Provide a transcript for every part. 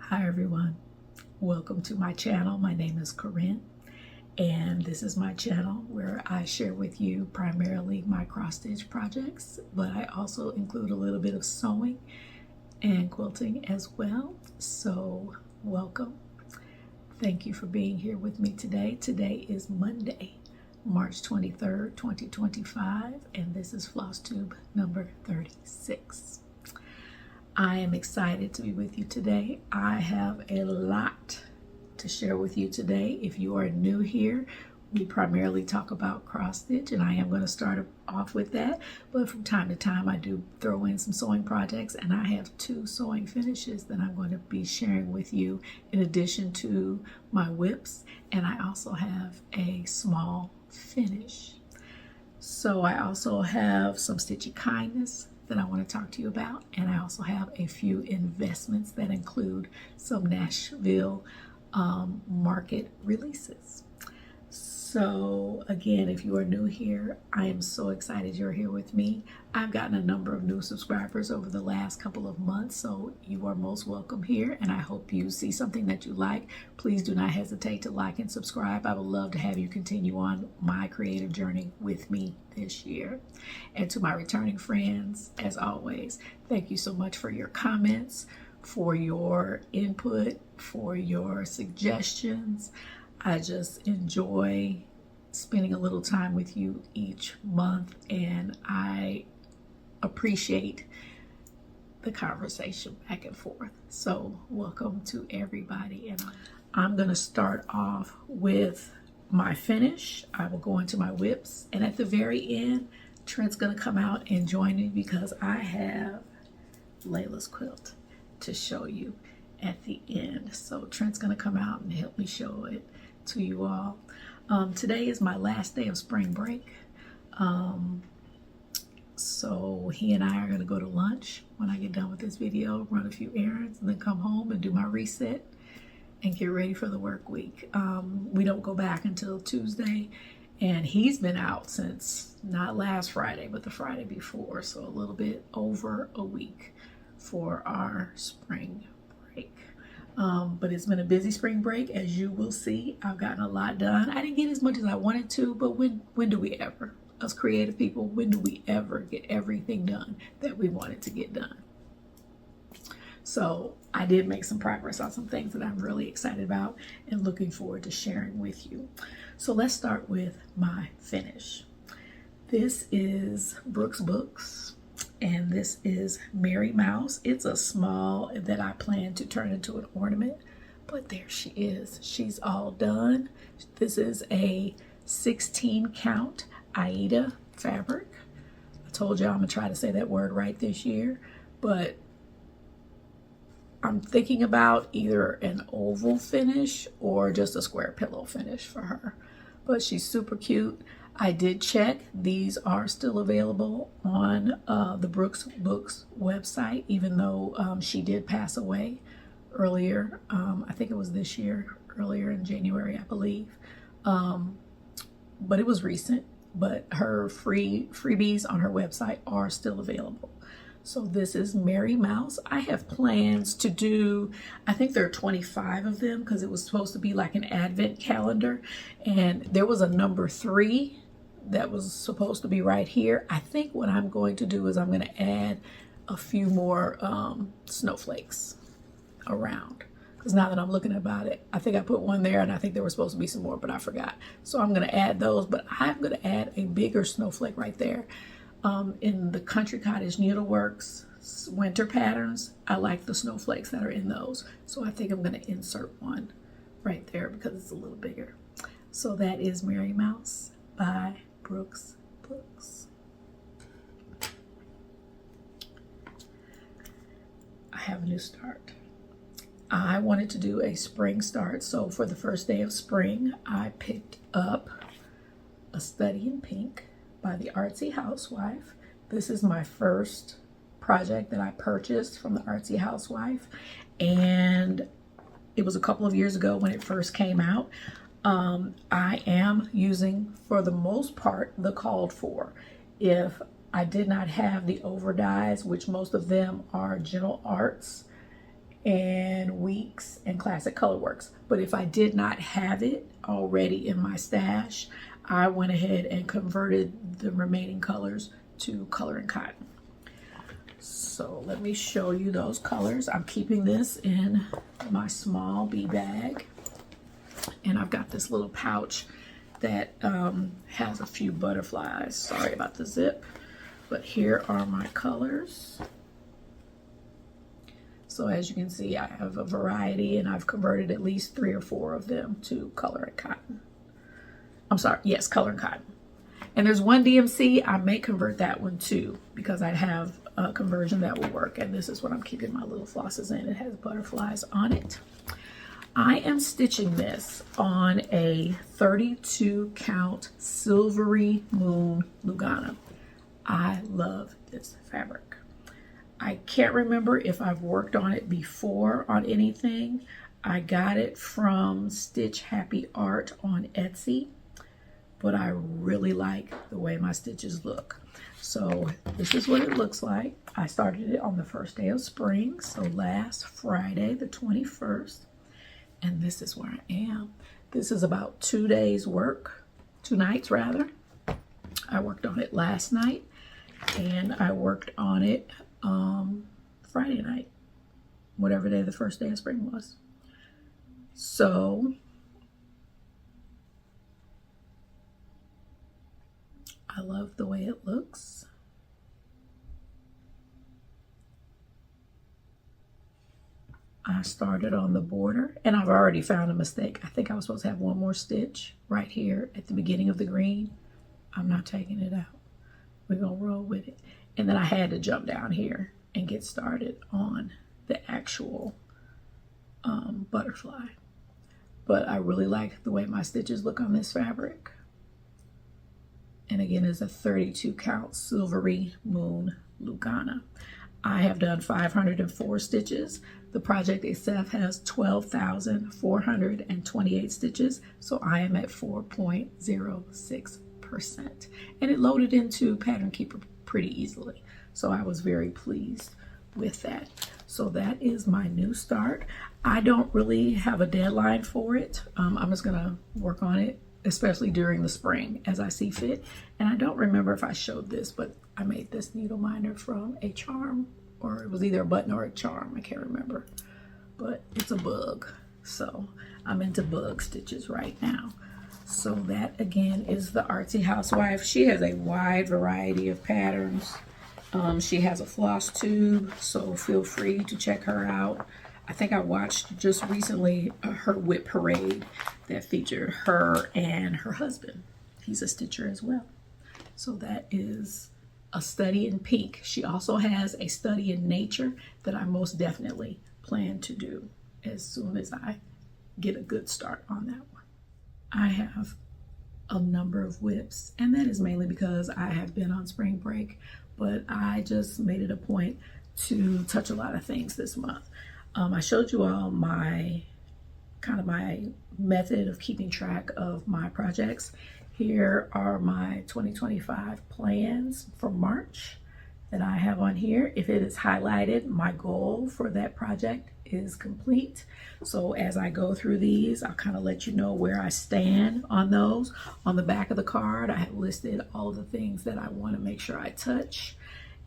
Hi everyone, welcome to my channel. My name is Corinne and this is my channel where I share with you primarily my cross-stitch projects, but I also include a little bit of sewing and quilting as well. So welcome. Thank you for being here with me today. Today is Monday, March 23rd, 2025, and this is Flosstube number 36. I am excited to be with you today. I have a lot to share with you today. If you are new here, we primarily talk about cross stitch, and I am going to start off with that. But from time to time, I do throw in some sewing projects, and I have 2 sewing finishes that I'm going to be sharing with you in addition to my whips, and I also have a small finish. So I also have some Stitchy Kindness that I want to talk to you about, and I also have a few investments that include some Nashville market releases. So again, if you are new here, I am so excited you're here with me. I've gotten a number of new subscribers over the last couple of months, so you are most welcome here, and I hope you see something that you like. Please do not hesitate to like and subscribe. I would love to have you continue on my creative journey with me this year. And to my returning friends, as always, thank you so much for your comments, for your input, for your suggestions. I just enjoy spending a little time with you each month, and I appreciate the conversation back and forth. So welcome to everybody, and I'm going to start off with my finish. I will go into my whips, and at the very end, Trent's going to come out and join me because I have Layla's quilt to show you at the end. So Trent's going to come out and help me show it to you all. Today is my last day of spring break. So he and I are going to go to lunch when I get done with this video, run a few errands, and then come home and do my reset and get ready for the work week. We don't go back until Tuesday, and he's been out since not last Friday, but the Friday before, so a little bit over a week for our spring break. But it's been a busy spring break, as you will see. I've gotten a lot done. I didn't get as much as I wanted to, but when do we ever? Us creative people, when do we ever get everything done that we wanted to get done? So I did make some progress on some things that I'm really excited about and looking forward to sharing with you. So let's start with my finish. This is Brooks Books, and this is Mary Mouse. It's a small that I plan to turn into an ornament, but there she is. She's all done. This is a 16 count Aida fabric. I told you I'm gonna try to say that word right this year, but I'm thinking about either an oval finish or just a square pillow finish for her. But she's super cute. I did check. These are still available on the Brooks Books website, even though she did pass away earlier. I think it was this year, earlier in January, I believe. But it was recent. But her freebies on her website are still available. So this is Mary Mouse. I have plans to do, I think there are 25 of them because it was supposed to be like an advent calendar. And there was a number 3 that was supposed to be right here. I think what I'm going to do is I'm going to add a few more snowflakes around. Because now that I'm looking about it, I think I put one there and I think there were supposed to be some more, but I forgot. So I'm going to add those, but I'm going to add a bigger snowflake right there. In the Country Cottage Needleworks winter patterns, I like the snowflakes that are in those. So I think I'm going to insert one right there because it's a little bigger. So that is Mary Mouse by Brooks Books. I have a new start. I wanted to do a spring start, so for the first day of spring, I picked up A Study in Pink by the Artsy Housewife. This is my first project that I purchased from the Artsy Housewife, and it was a couple of years ago when it first came out. I am using, for the most part, the called for. If I did not have the over dyes, which most of them are Gentle Arts, and Weeks and Classic Colorworks. But if I did not have it already in my stash, I went ahead and converted the remaining colors to Color and Cotton. So let me show you those colors. I'm keeping this in my small bee bag, and I've got this little pouch that has a few butterflies. Sorry about the zip, but here are my colors. So as you can see, I have a variety, and I've converted at least 3 or 4 of them to Color and Cotton. I'm sorry, yes, Color and Cotton. And there's one DMC, I may convert that one too, because I have a conversion that will work. And this is what I'm keeping my little flosses in. It has butterflies on it. I am stitching this on a 32 count Silvery Moon Lugana. I love this fabric. I can't remember if I've worked on it before on anything. I got it from Stitch Happy Art on Etsy, but I really like the way my stitches look. So this is what it looks like. I started it on the first day of spring, so last Friday, the 21st, and this is where I am. This is about 2 days work, 2 nights rather. I worked on it last night, and I worked on it Friday night, whatever day the first day of spring was. So I love the way it looks. I started on the border, and I've already found a mistake. I think I was supposed to have one more stitch right here at the beginning of the green. I'm not taking it out. We're gonna roll with it. And then I had to jump down here and get started on the actual butterfly. But I really like the way my stitches look on this fabric. And again, it's a 32 count Silvery Moon Lugana. I have done 504 stitches. The project itself has 12,428 stitches, so I am at 4.06%. And it loaded into Pattern Keeper pretty easily, so I was very pleased with that. So that is my new start. I don't really have a deadline for it. I'm just gonna work on it, especially during the spring as I see fit. And I don't remember if I showed this, but I made this needle minder from a charm, or it was either a button or a charm, I can't remember, but it's a bug. So I'm into bug stitches right now. So that again is the Artsy Housewife. She has a wide variety of patterns. She has a Flosstube, so feel free to check her out. I think I watched just recently her whip parade that featured her and her husband. He's a stitcher as well. So that is a study in pink. She also has a study in nature that I most definitely plan to do as soon as I get a good start on that one. I have a number of whips, and that is mainly because I have been on spring break, but I just made it a point to touch a lot of things this month. I showed you all my method of keeping track of my projects. Here are my 2025 plans for March that I have on here. If it is highlighted, my goal for that project is complete. So as I go through these, I'll kind of let you know where I stand on those. On the back of the card, I have listed all of the things that I want to make sure I touch,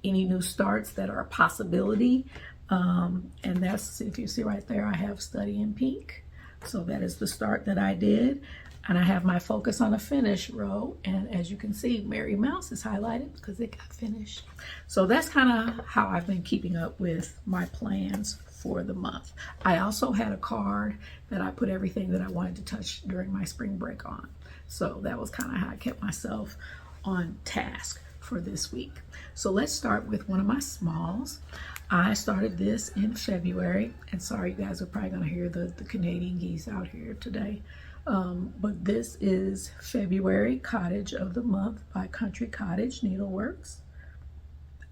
any new starts that are a possibility. And that's, if you see right there, I have Study in Pink. So that is the start that I did. And I have my Focus on a Finish row. And as you can see, Mary Mouse is highlighted because it got finished. So that's kind of how I've been keeping up with my plans for the month. I also had a card that I put everything that I wanted to touch during my spring break on. So that was kind of how I kept myself on task for this week. So let's start with one of my smalls. I started this in February, and sorry, you guys are probably gonna hear the Canadian geese out here today. But this is February Cottage of the Month by Cottage Needleworks.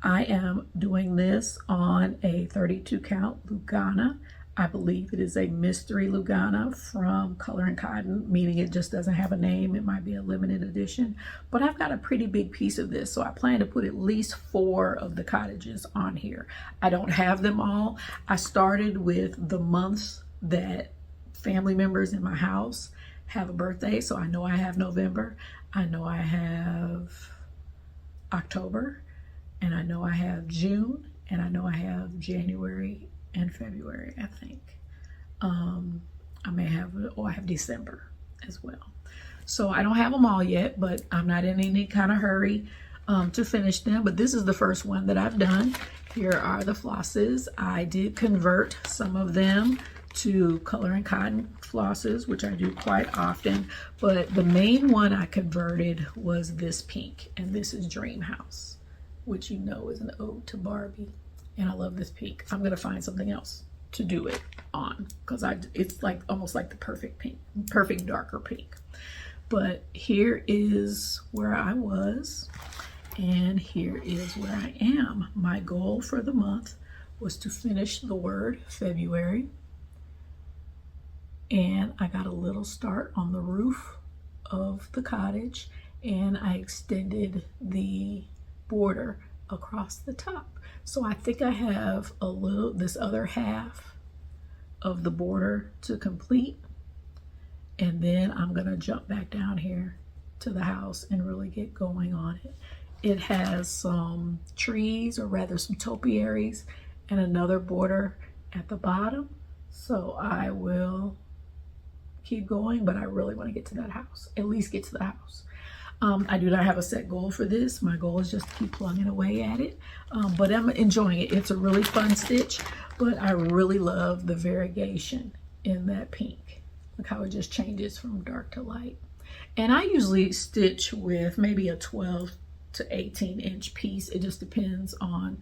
I am doing this on a 32 count Lugana. I believe it is a mystery Lugana from Color and Cotton, meaning it just doesn't have a name. It might be a limited edition, but I've got a pretty big piece of this, so I plan to put at least 4 of the cottages on here. I don't have them all. I started with the months that family members in my house have a birthday, so I know I have November, I know I have October, and I know I have June, and I know I have January and February, I think. I may have, I have December as well. So I don't have them all yet, but I'm not in any kind of hurry to finish them. But this is the first one that I've done. Here are the flosses. I did convert some of them to Color and Cotton flosses, which I do quite often. But the main one I converted was this pink, and this is Dream House, which you know is an ode to Barbie. And I love this pink. I'm gonna find something else to do it on, because it's like almost like the perfect pink, perfect darker pink. But here is where I was, and here is where I am. My goal for the month was to finish the word February, and I got a little start on the roof of the cottage, and I extended the border across the top. So I think I have a little, this other half of the border to complete. And then I'm gonna jump back down here to the house and really get going on it. It has some trees, or rather some topiaries, and another border at the bottom. So I will keep going, but I really want to get to that house, at least get to the house. I do not have a set goal for this. My goal is just to keep plugging away at it, but I'm enjoying it. It's a really fun stitch, but I really love the variegation in that pink. Look how it just changes from dark to light. And I usually stitch with maybe a 12 to 18 inch piece. It just depends on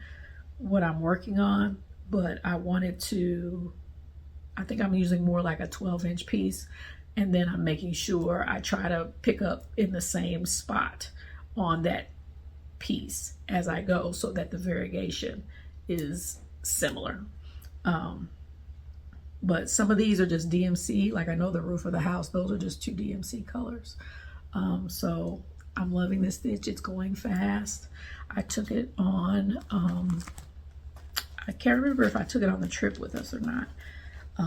what I'm working on, but I wanted to, I think I'm using more like a 12-inch piece. And then I'm making sure I try to pick up in the same spot on that piece as I go, so that the variegation is similar. But some of these are just DMC, like I know the roof of the house, those are just 2 DMC colors. So I'm loving this stitch. It's going fast. I took it on, I can't remember if I took it on the trip with us or not,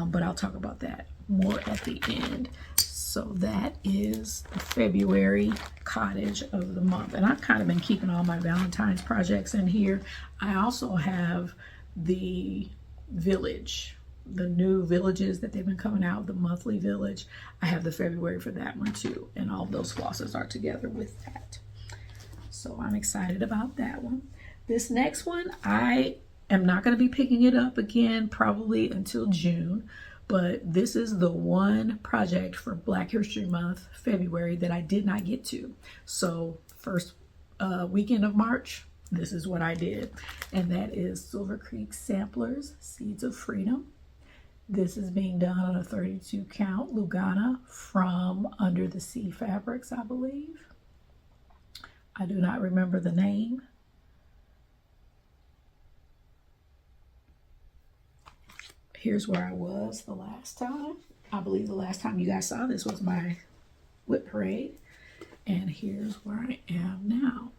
but I'll talk about that more at the end. So that is the February cottage of the month. And I've kind of been keeping all my Valentine's projects in here. I also have the village, the new villages that they've been coming out, the monthly village. I have the February for that one too. And all of those flosses are together with that. So I'm excited about that one. This next one, I am not going to be picking it up again probably until June. But this is the one project for Black History Month, February, that I did not get to. So first weekend of March, this is what I did. And that is Silver Creek Samplers, Seeds of Freedom. This is being done on a 32 count Lugana from Under the Sea Fabrics, I believe. I do not remember the name. Here's where I was the last time. I believe the last time you guys saw this was my whip parade. And here's where I am now.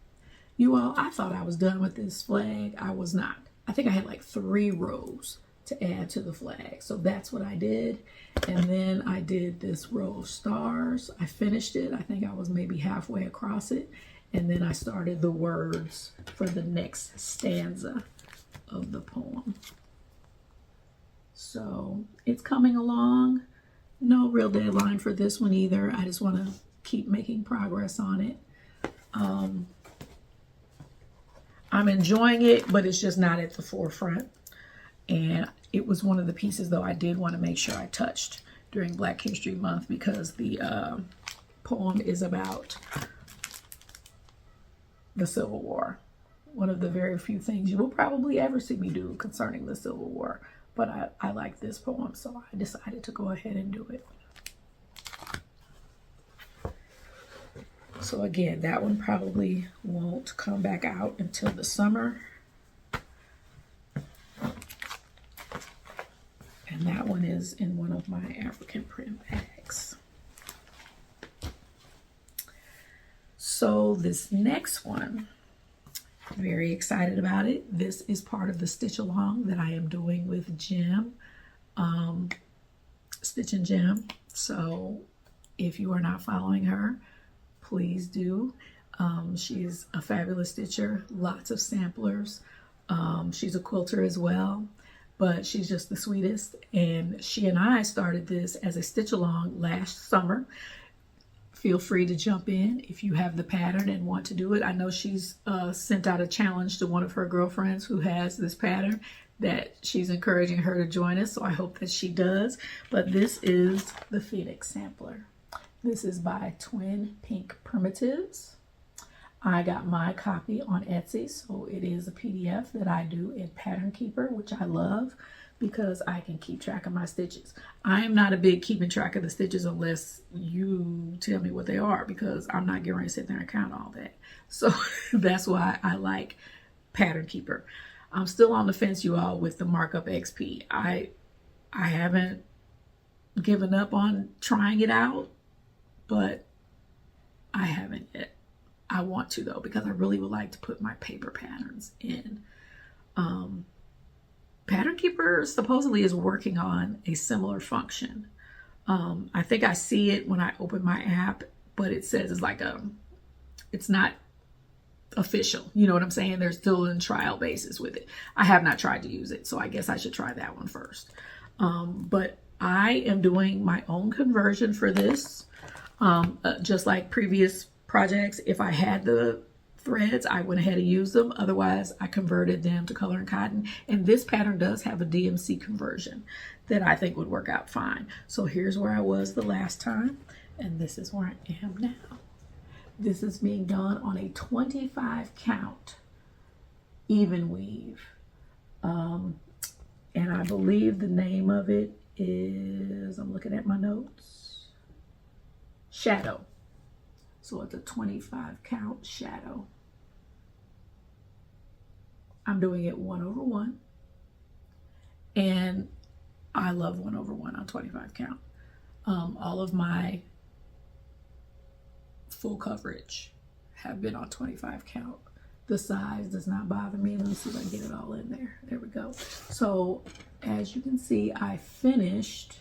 You all, I thought I was done with this flag. I was not. I think I had like 3 rows to add to the flag. So that's what I did. And then I did this row of stars. I finished it. I think I was maybe halfway across it. And then I started the words for the next stanza of the poem. So it's coming along. No real deadline for this one either. I just want to keep making progress on it. I'm enjoying it, but it's just not at the forefront. And it was one of the pieces, though, I did want to make sure I touched during Black History Month, because the poem is about the Civil War. One of the very few things you will probably ever see me do concerning the Civil War. But I like this poem, so I decided to go ahead and do it. So again, that one probably won't come back out until the summer. And And that one is in one of my African print bags. So this next one, very excited about it. This is part of the stitch along that I am doing with Jim, Stitch and Jim. So if you are not following her, please do. She's a fabulous stitcher, lots of samplers. She's a quilter as well, but she's just the sweetest. And she and I started this as a stitch along last summer. Feel free to jump in if you have the pattern and want to do it. I know she's sent out a challenge to one of her girlfriends who has this pattern that she's encouraging her to join us, so I hope that she does. But this is the Phoenix Sampler. This is by Twin Pink Primitives. I got my copy on Etsy, so it is a PDF that I do in Pattern Keeper, which I love because I can keep track of my stitches. I am not a big keeping track of the stitches unless you tell me what they are, because I'm not getting ready to sit there and count all that. So that's why I like Pattern Keeper. I'm still on the fence, you all, with the Markup XP. I haven't given up on trying it out, but I haven't yet. I want to though, because I really would like to put my paper patterns in. Pattern Keeper supposedly is working on a similar function. I think I see it when I open my app, but it says it's like it's not official. You know what I'm saying? They're still in trial basis with it. I have not tried to use it, so I guess I should try that one first. But I am doing my own conversion for this. Just like previous projects, if I had the threads, I went ahead and used them. Otherwise, I converted them to color and cotton. And this pattern does have a DMC conversion that I think would work out fine. So here's where I was the last time, and this is where I am now. This is being done on a 25 count even weave. And I believe the name of it is, I'm looking at my notes, Shadow. So it's a 25 count shadow. I'm doing it 1/1. And I love 1/1 on 25 count. All of my full coverage have been on 25 count. The size does not bother me. Let me see if I can get it all in there. There we go. So as you can see, I finished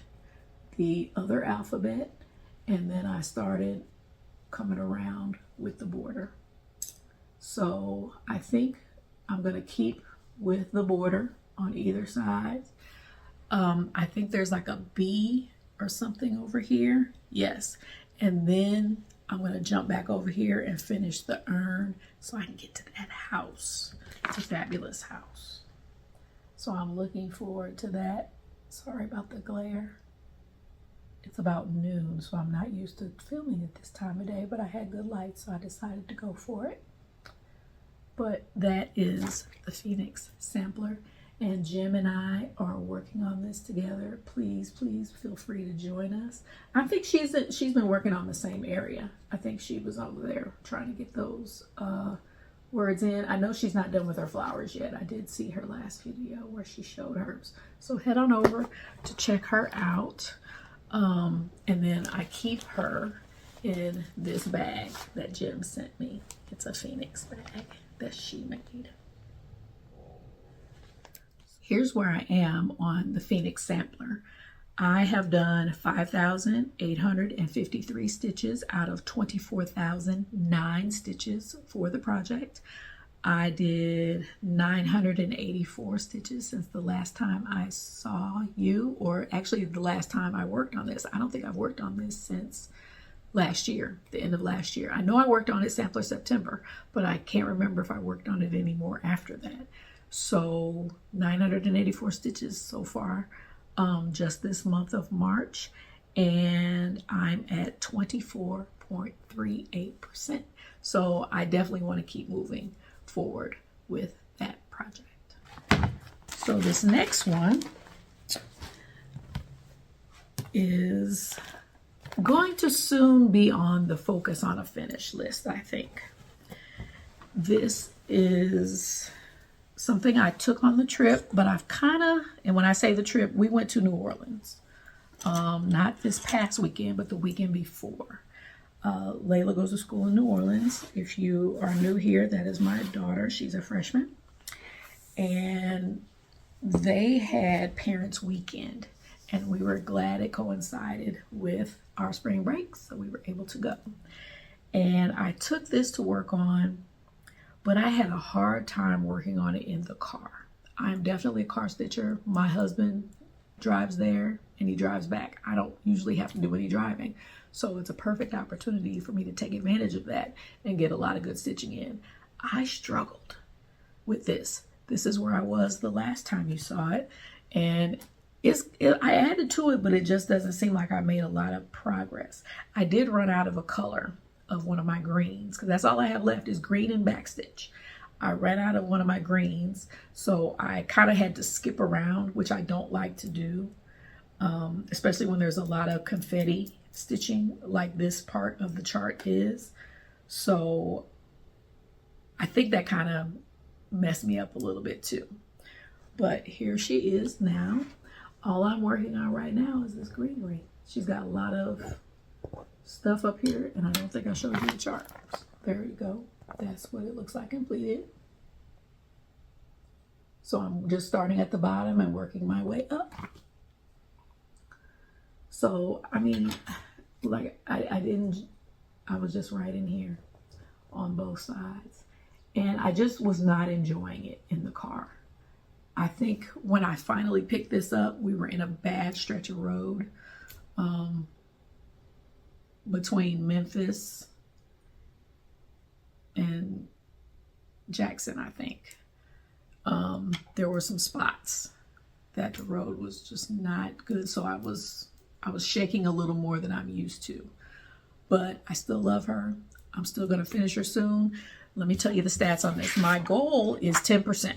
the other alphabet, and then I started coming around with the border. So I think I'm going to keep with the border on either side. I think there's like a B or something over here. Yes. And then I'm going to jump back over here and finish the urn so I can get to that house. It's a fabulous house. So I'm looking forward to that. Sorry about the glare. It's about noon, so I'm not used to filming at this time of day, but I had good light, so I decided to go for it. But that is the Phoenix Sampler, and Jim and I are working on this together. Please, please feel free to join us. I think she's been working on the same area. I think she was over there trying to get those words in. I know she's not done with her flowers yet. I did see her last video where she showed hers. So head on over to check her out. And then I keep her in this bag that Jim sent me. It's a Phoenix bag that she made. Here's where I am on the Phoenix Sampler. I have done 5,853 stitches out of 24,009 stitches for the project. I did 984 stitches since the last time I saw you, or actually the last time I worked on this. I don't think I've worked on this since last year, the end of last year. I know I worked on it Sampler September, but I can't remember if I worked on it anymore after that. So 984 stitches so far, just this month of March, and I'm at 24.38%. So I definitely want to keep moving forward with that project. So this next one is going to soon be on the focus on a finish list, I think. This is something I took on the trip, but I've kind of, and when I say the trip, we went to New Orleans. Not this past weekend, but the weekend before. Layla goes to school in New Orleans. If you are new here, that is my daughter. She's a freshman. And they had Parents Weekend, and we were glad it coincided with our spring break, so we were able to go. And I took this to work on, but I had a hard time working on it in the car. I'm definitely a car stitcher. My husband drives there and he drives back. I don't usually have to do any driving. So it's a perfect opportunity for me to take advantage of that and get a lot of good stitching in. I struggled with this. This is where I was the last time you saw it. And I added to it, but it just doesn't seem like I made a lot of progress. I did run out of a color of one of my greens, because that's all I have left is green and backstitch. I ran out of one of my greens, so I kind of had to skip around, which I don't like to do, especially when there's a lot of confetti stitching like this part of the chart is. So I think that kind of messed me up a little bit too. But here she is now. All I'm working on right now is this green. She's got a lot of stuff up here, and I don't think I showed you the chart. There you go. That's what it looks like completed. So I'm just starting at the bottom and working my way up. So, I mean, like I was just right in here on both sides. And I just was not enjoying it in the car. I think when I finally picked this up, we were in a bad stretch of road between Memphis and Jackson, I think. There were some spots that the road was just not good. So I was shaking a little more than I'm used to. But I still love her. I'm still going to finish her soon. Let me tell you the stats on this. My goal is 10%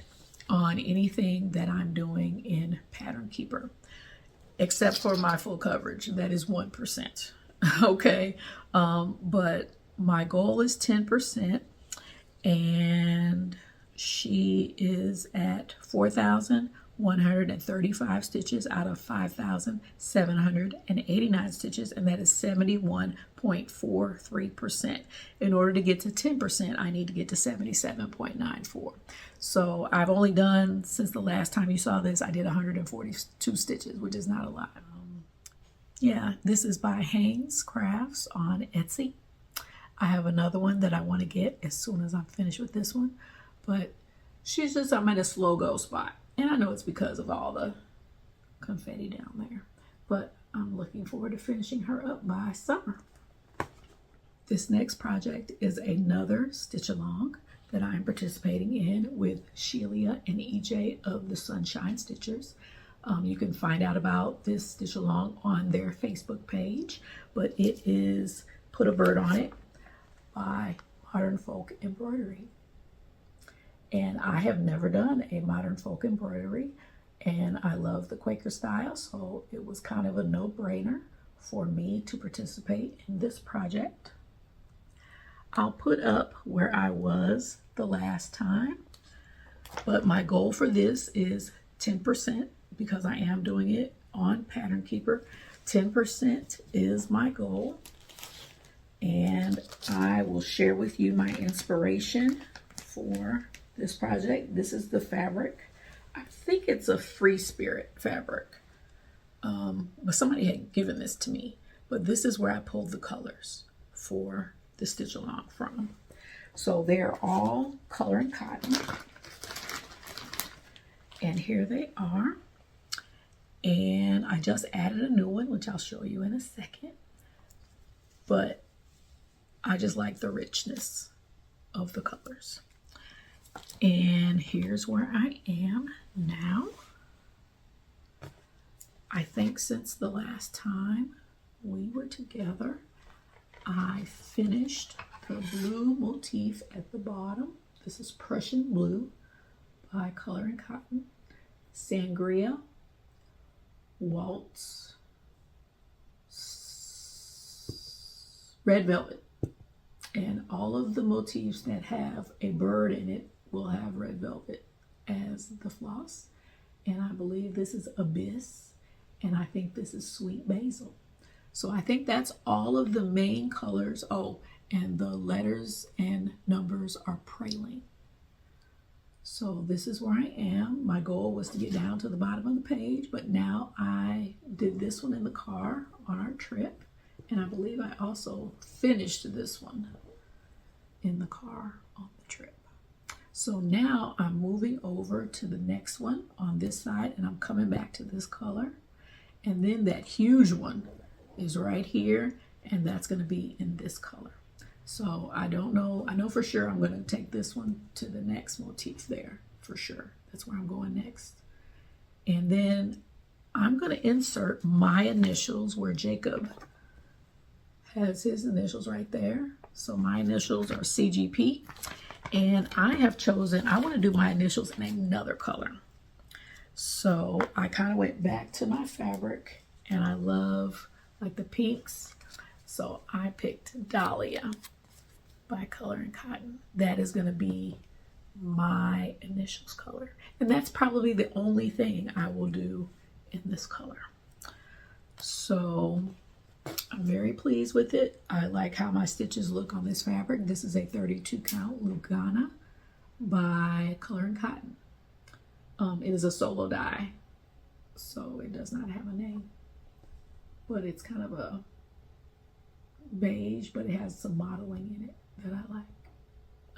on anything that I'm doing in Pattern Keeper, except for my full coverage. That is 1%. Okay. But my goal is 10%, and she is at 4,135 stitches out of 5,789 stitches, and that is 71.43%. In order to get to 10%, I need to get to 77.94. So I've only done, since the last time you saw this, I did 142 stitches, which is not a lot. Yeah, this is by Haynes Crafts on Etsy. I have another one that I want to get as soon as I'm finished with this one, but I'm at a slow go spot. And I know it's because of all the confetti down there, but I'm looking forward to finishing her up by summer. This next project is another stitch along that I'm participating in with Shelia and EJ of the Sunshine Stitchers. You can find out about this stitch along on their Facebook page, but it is Put a Bird on It by Modern Folk Embroidery. And I have never done a modern folk embroidery, and I love the Quaker style, so it was kind of a no-brainer for me to participate in this project. I'll put up where I was the last time, but my goal for this is 10% because I am doing it on Pattern Keeper. 10% is my goal, and I will share with you my inspiration for this project. This is the fabric. I think it's a Free Spirit fabric, but somebody had given this to me. But this is where I pulled the colors for the stitch along from. So they're all color and cotton, and here they are. And I just added a new one, which I'll show you in a second. But I just like the richness of the colors. And here's where I am now. I think since the last time we were together, I finished the blue motif at the bottom. This is Prussian Blue by Color and Cotton. Sangria, Waltz, Red Velvet. And all of the motifs that have a bird in it will have red velvet as the floss. And I believe this is Abyss, and I think this is Sweet Basil. So I think that's all of the main colors. Oh, and the letters and numbers are praline. So this is where I am. My goal was to get down to the bottom of the page, but now I did this one in the car on our trip, and I believe I also finished this one in the car on the trip. So now I'm moving over to the next one on this side, and I'm coming back to this color. And then that huge one is right here, and that's going to be in this color. So I don't know. I know for sure I'm going to take this one to the next motif there, for sure. That's where I'm going next. And then I'm going to insert my initials where Jacob has his initials right there. So my initials are CGP. And I have chosen, I want to do my initials in another color. So I kind of went back to my fabric, and I love like the pinks. So I picked Dahlia by Color and Cotton. That is going to be my initials color. And that's probably the only thing I will do in this color. So I'm very pleased with it. I like how my stitches look on this fabric. This is a 32 count Lugana by Color and Cotton. It is a solo dye, so it does not have a name, but it's kind of a beige, but it has some modeling in it that I like.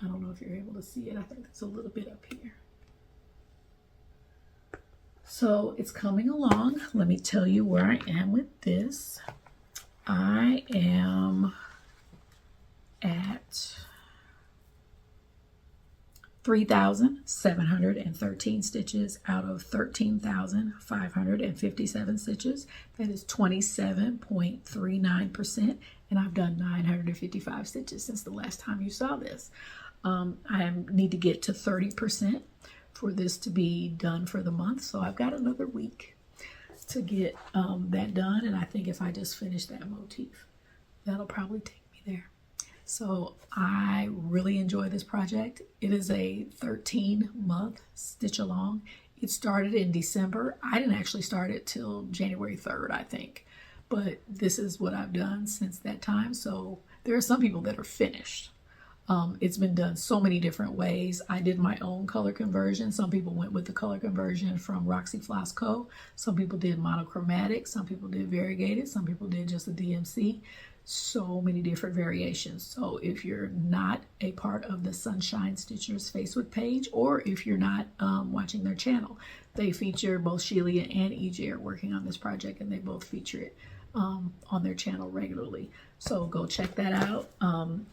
I don't know if you're able to see it. I think it's a little bit up here. So it's coming along. Let me tell you where I am with this. I am at 3,713 stitches out of 13,557 stitches. That is 27.39%, and I've done 955 stitches since the last time you saw this. I need to get to 30% for this to be done for the month, so I've got another week to get that done, and I think if I just finish that motif, that'll probably take me there. So I really enjoy this project. It is a 13-month stitch along. It started in December. I didn't actually start it till January 3rd, I think. But this is what I've done since that time. So there are some people that are finished. It's been done so many different ways. I did my own color conversion. Some people went with the color conversion from Roxy Floss Co. Some people did monochromatic. Some people did variegated. Some people did just the DMC. So many different variations. So if you're not a part of the Sunshine Stitchers Facebook page, or if you're not watching their channel, they feature both Sheila and EJ are working on this project, and they both feature it on their channel regularly. So go check that out.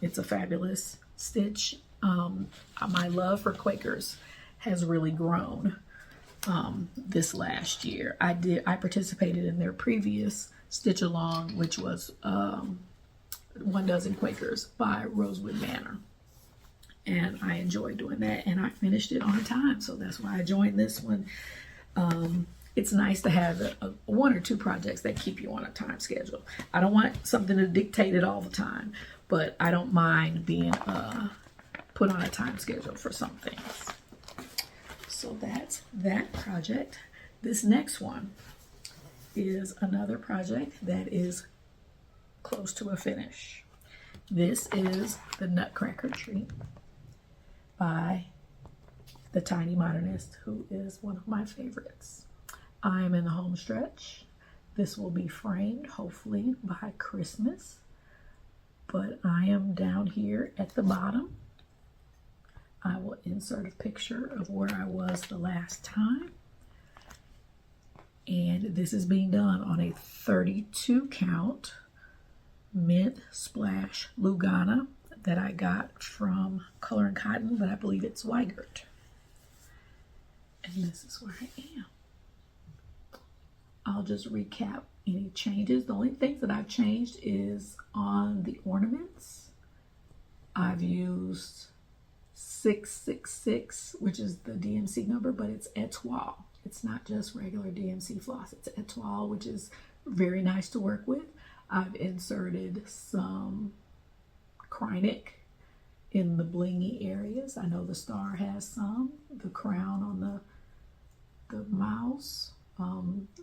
It's a fabulous stitch. My love for Quakers has really grown this last year. I participated in their previous stitch along, which was 1 Dozen Quakers by Rosewood Manor, and I enjoyed doing that, and I finished it on time, so that's why I joined this one. It's nice to have one or two projects that keep you on a time schedule. I don't want something to dictate it all the time, but I don't mind being put on a time schedule for some things. So that's that project. This next one is another project that is close to a finish. This is the Nutcracker tree by the Tiny Modernist, who is one of my favorites. I am in the home stretch. This will be framed hopefully by Christmas, but I am down here at the bottom. I will insert a picture of where I was the last time. And this is being done on a 32 count mint splash Lugana that I got from Color and Cotton, but I believe it's Weigert. And this is where I am. I'll just recap any changes. The only things that I've changed is on the ornaments. I've used 666, which is the DMC number, but it's Etoile. It's not just regular DMC floss, it's Etoile, which is very nice to work with. I've inserted some Krynic in the blingy areas. I know the star has some, the crown on the mouse,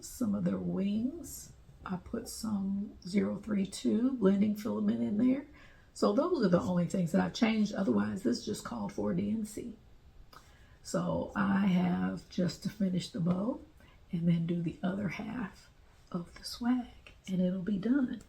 some of their wings. I put some 032 blending filament in there. So those are the only things that I've changed. Otherwise, this just called for DNC. So I have just to finish the bow and then do the other half of the swag, and it'll be done.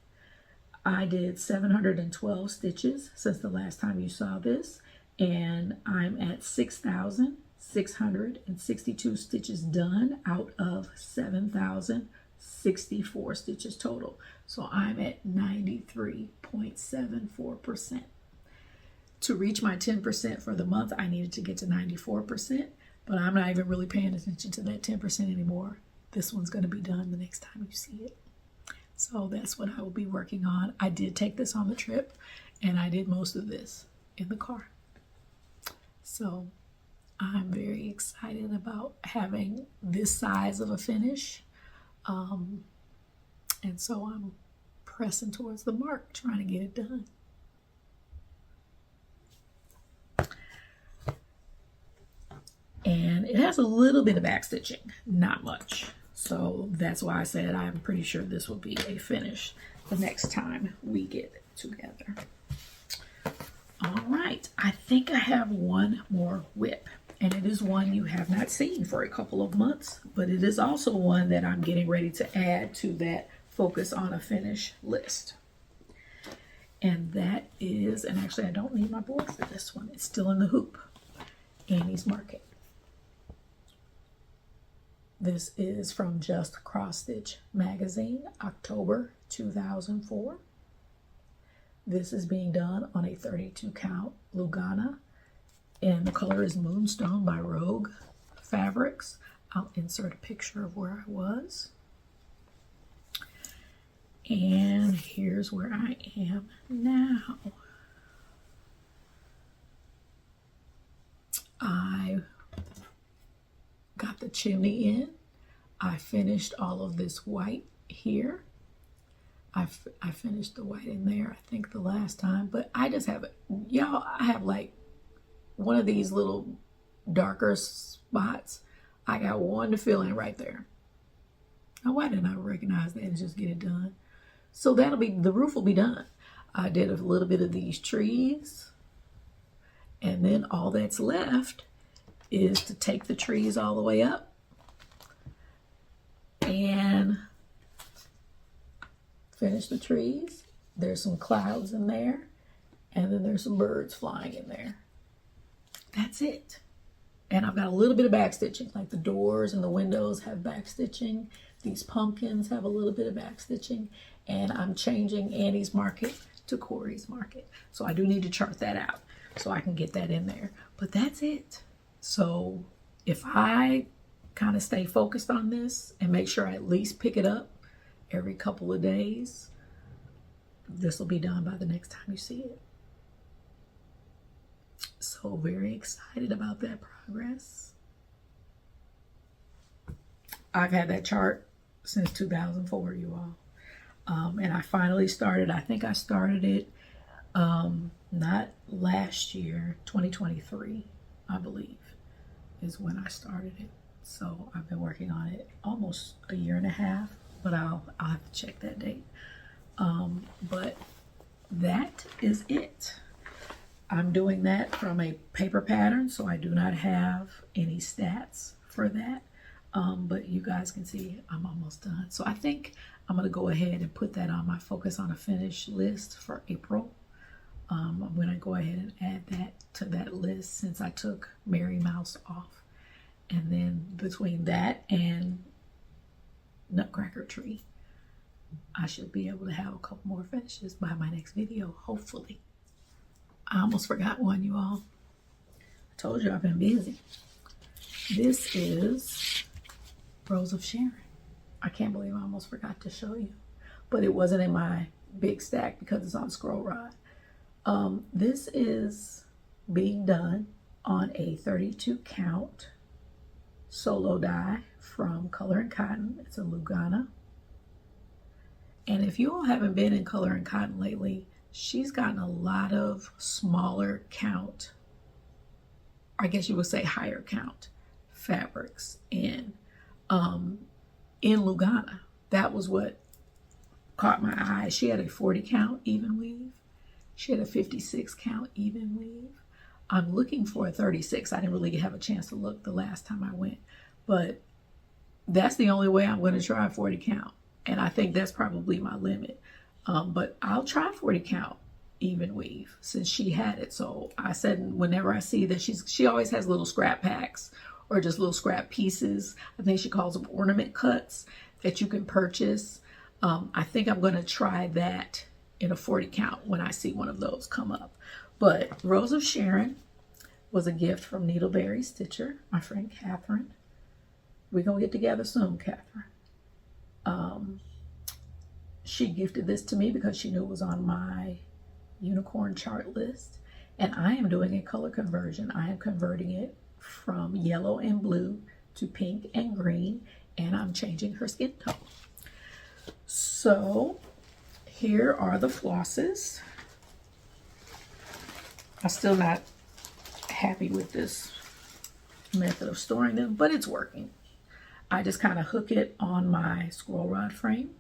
I did 712 stitches since the last time you saw this, and I'm at 6,662 stitches done out of 7,064 stitches total. So I'm at 93.74%. To reach my 10% for the month, I needed to get to 94%, but I'm not even really paying attention to that 10% anymore. This one's going to be done the next time you see it. So that's what I will be working on. I did take this on the trip, and I did most of this in the car. So I'm very excited about having this size of a finish. And so I'm pressing towards the mark, trying to get it done. And it has a little bit of back stitching, not much. So that's why I said I'm pretty sure this will be a finish the next time we get together. All right, I think I have one more whip, and it is one you have not seen for a couple of months, but it is also one that I'm getting ready to add to that focus on a finish list. And that is, and actually I don't need my board for this one. It's still in the hoop, Annie's Market. This is from Just Crossstitch magazine, October 2004. This is being done on a 32 count Lugana, and the color is Moonstone by Rogue Fabrics. I'll insert a picture of where I was. And here's where I am now. I got the chimney in. I finished all of this white here. I finished the white in there, I think the last time, but I just have, y'all, I have like one of these little darker spots. I got one to fill in right there. Now, why didn't I recognize that and just get it done? So that'll be, the roof will be done. I did a little bit of these trees, and then all that's left is to take the trees all the way up and finish the trees. There's some clouds in there, and then there's some birds flying in there. That's it. And I've got a little bit of back stitching, like the doors and the windows have back stitching. These pumpkins have a little bit of back stitching, and I'm changing Annie's Market to Cory's Market. So I do need to chart that out so I can get that in there. But that's it. So if I kind of stay focused on this and make sure I at least pick it up every couple of days, this will be done by the next time you see it. So very excited about that progress. I've had that chart since 2004, you all. And I finally started, I think I started it not last year, 2023, I believe, is when I started it. So I've been working on it almost a year and a half, but I'll have to check that date. But that is it. I'm doing that from a paper pattern, so I do not have any stats for that. But you guys can see I'm almost done. So I think I'm going to go ahead and put that on my focus on a finish list for April. I'm going to go ahead and add that to that list since I took Mary Mouse off. And then between that and Nutcracker Tree, I should be able to have a couple more finishes by my next video, hopefully. I almost forgot one, you all. I told you I've been busy. This is Rose of Sharon. I can't believe I almost forgot to show you, but it wasn't in my big stack because it's on scroll rod. This is being done on a 32 count solo die from Color and Cotton. It's a Lugana. And if you all haven't been in Color and Cotton lately, she's gotten a lot of smaller count, I guess you would say higher count fabrics in Lugana. That was what caught my eye. She had a 40 count even weave. She had a 56 count even weave. I'm looking for a 36. I didn't really have a chance to look the last time I went, but that's the only way I'm going to try 40 count. And I think that's probably my limit. But I'll try 40 count even weave since she had it. So I said, whenever I see that she always has little scrap packs or just little scrap pieces. I think she calls them ornament cuts that you can purchase. I think I'm going to try that in a 40 count when I see one of those come up. But Rose of Sharon was a gift from Needleberry Stitcher, my friend Catherine. We're going to get together soon, Catherine. She gifted this to me because she knew it was on my unicorn chart list. And I am doing a color conversion. I am converting it from yellow and blue to pink and green. And I'm changing her skin tone. So here are the flosses. I'm still not happy with this method of storing them, but it's working. I just kind of hook it on my scroll rod frame.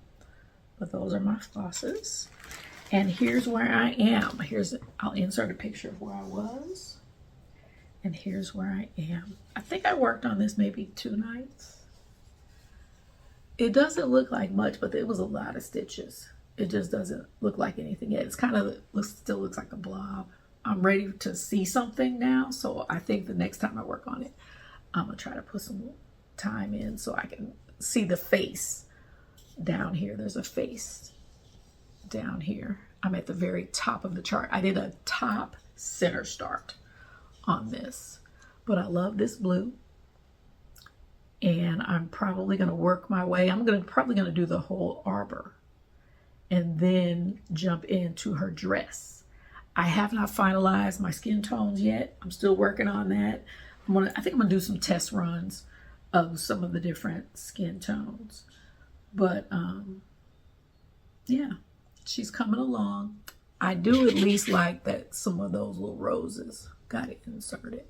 But those are my flosses. And here's where I am. I'll insert a picture of where I was. And here's where I am. I think I worked on this maybe 2 nights. It doesn't look like much, but it was a lot of stitches. It just doesn't look like anything yet. It's kind of still looks like a blob. I'm ready to see something now. So I think the next time I work on it, I'm going to try to put some time in so I can see the face. Down here, there's a face down here. I'm at the very top of the chart. I did a top center start on this, but I love this blue. And I'm probably going to work my way. I'm probably going to do the whole arbor and then jump into her dress. I have not finalized my skin tones yet. I'm still working on that. I think I'm going to do some test runs of some of the different skin tones. But yeah, she's coming along. I do at least like that some of those little roses got it inserted.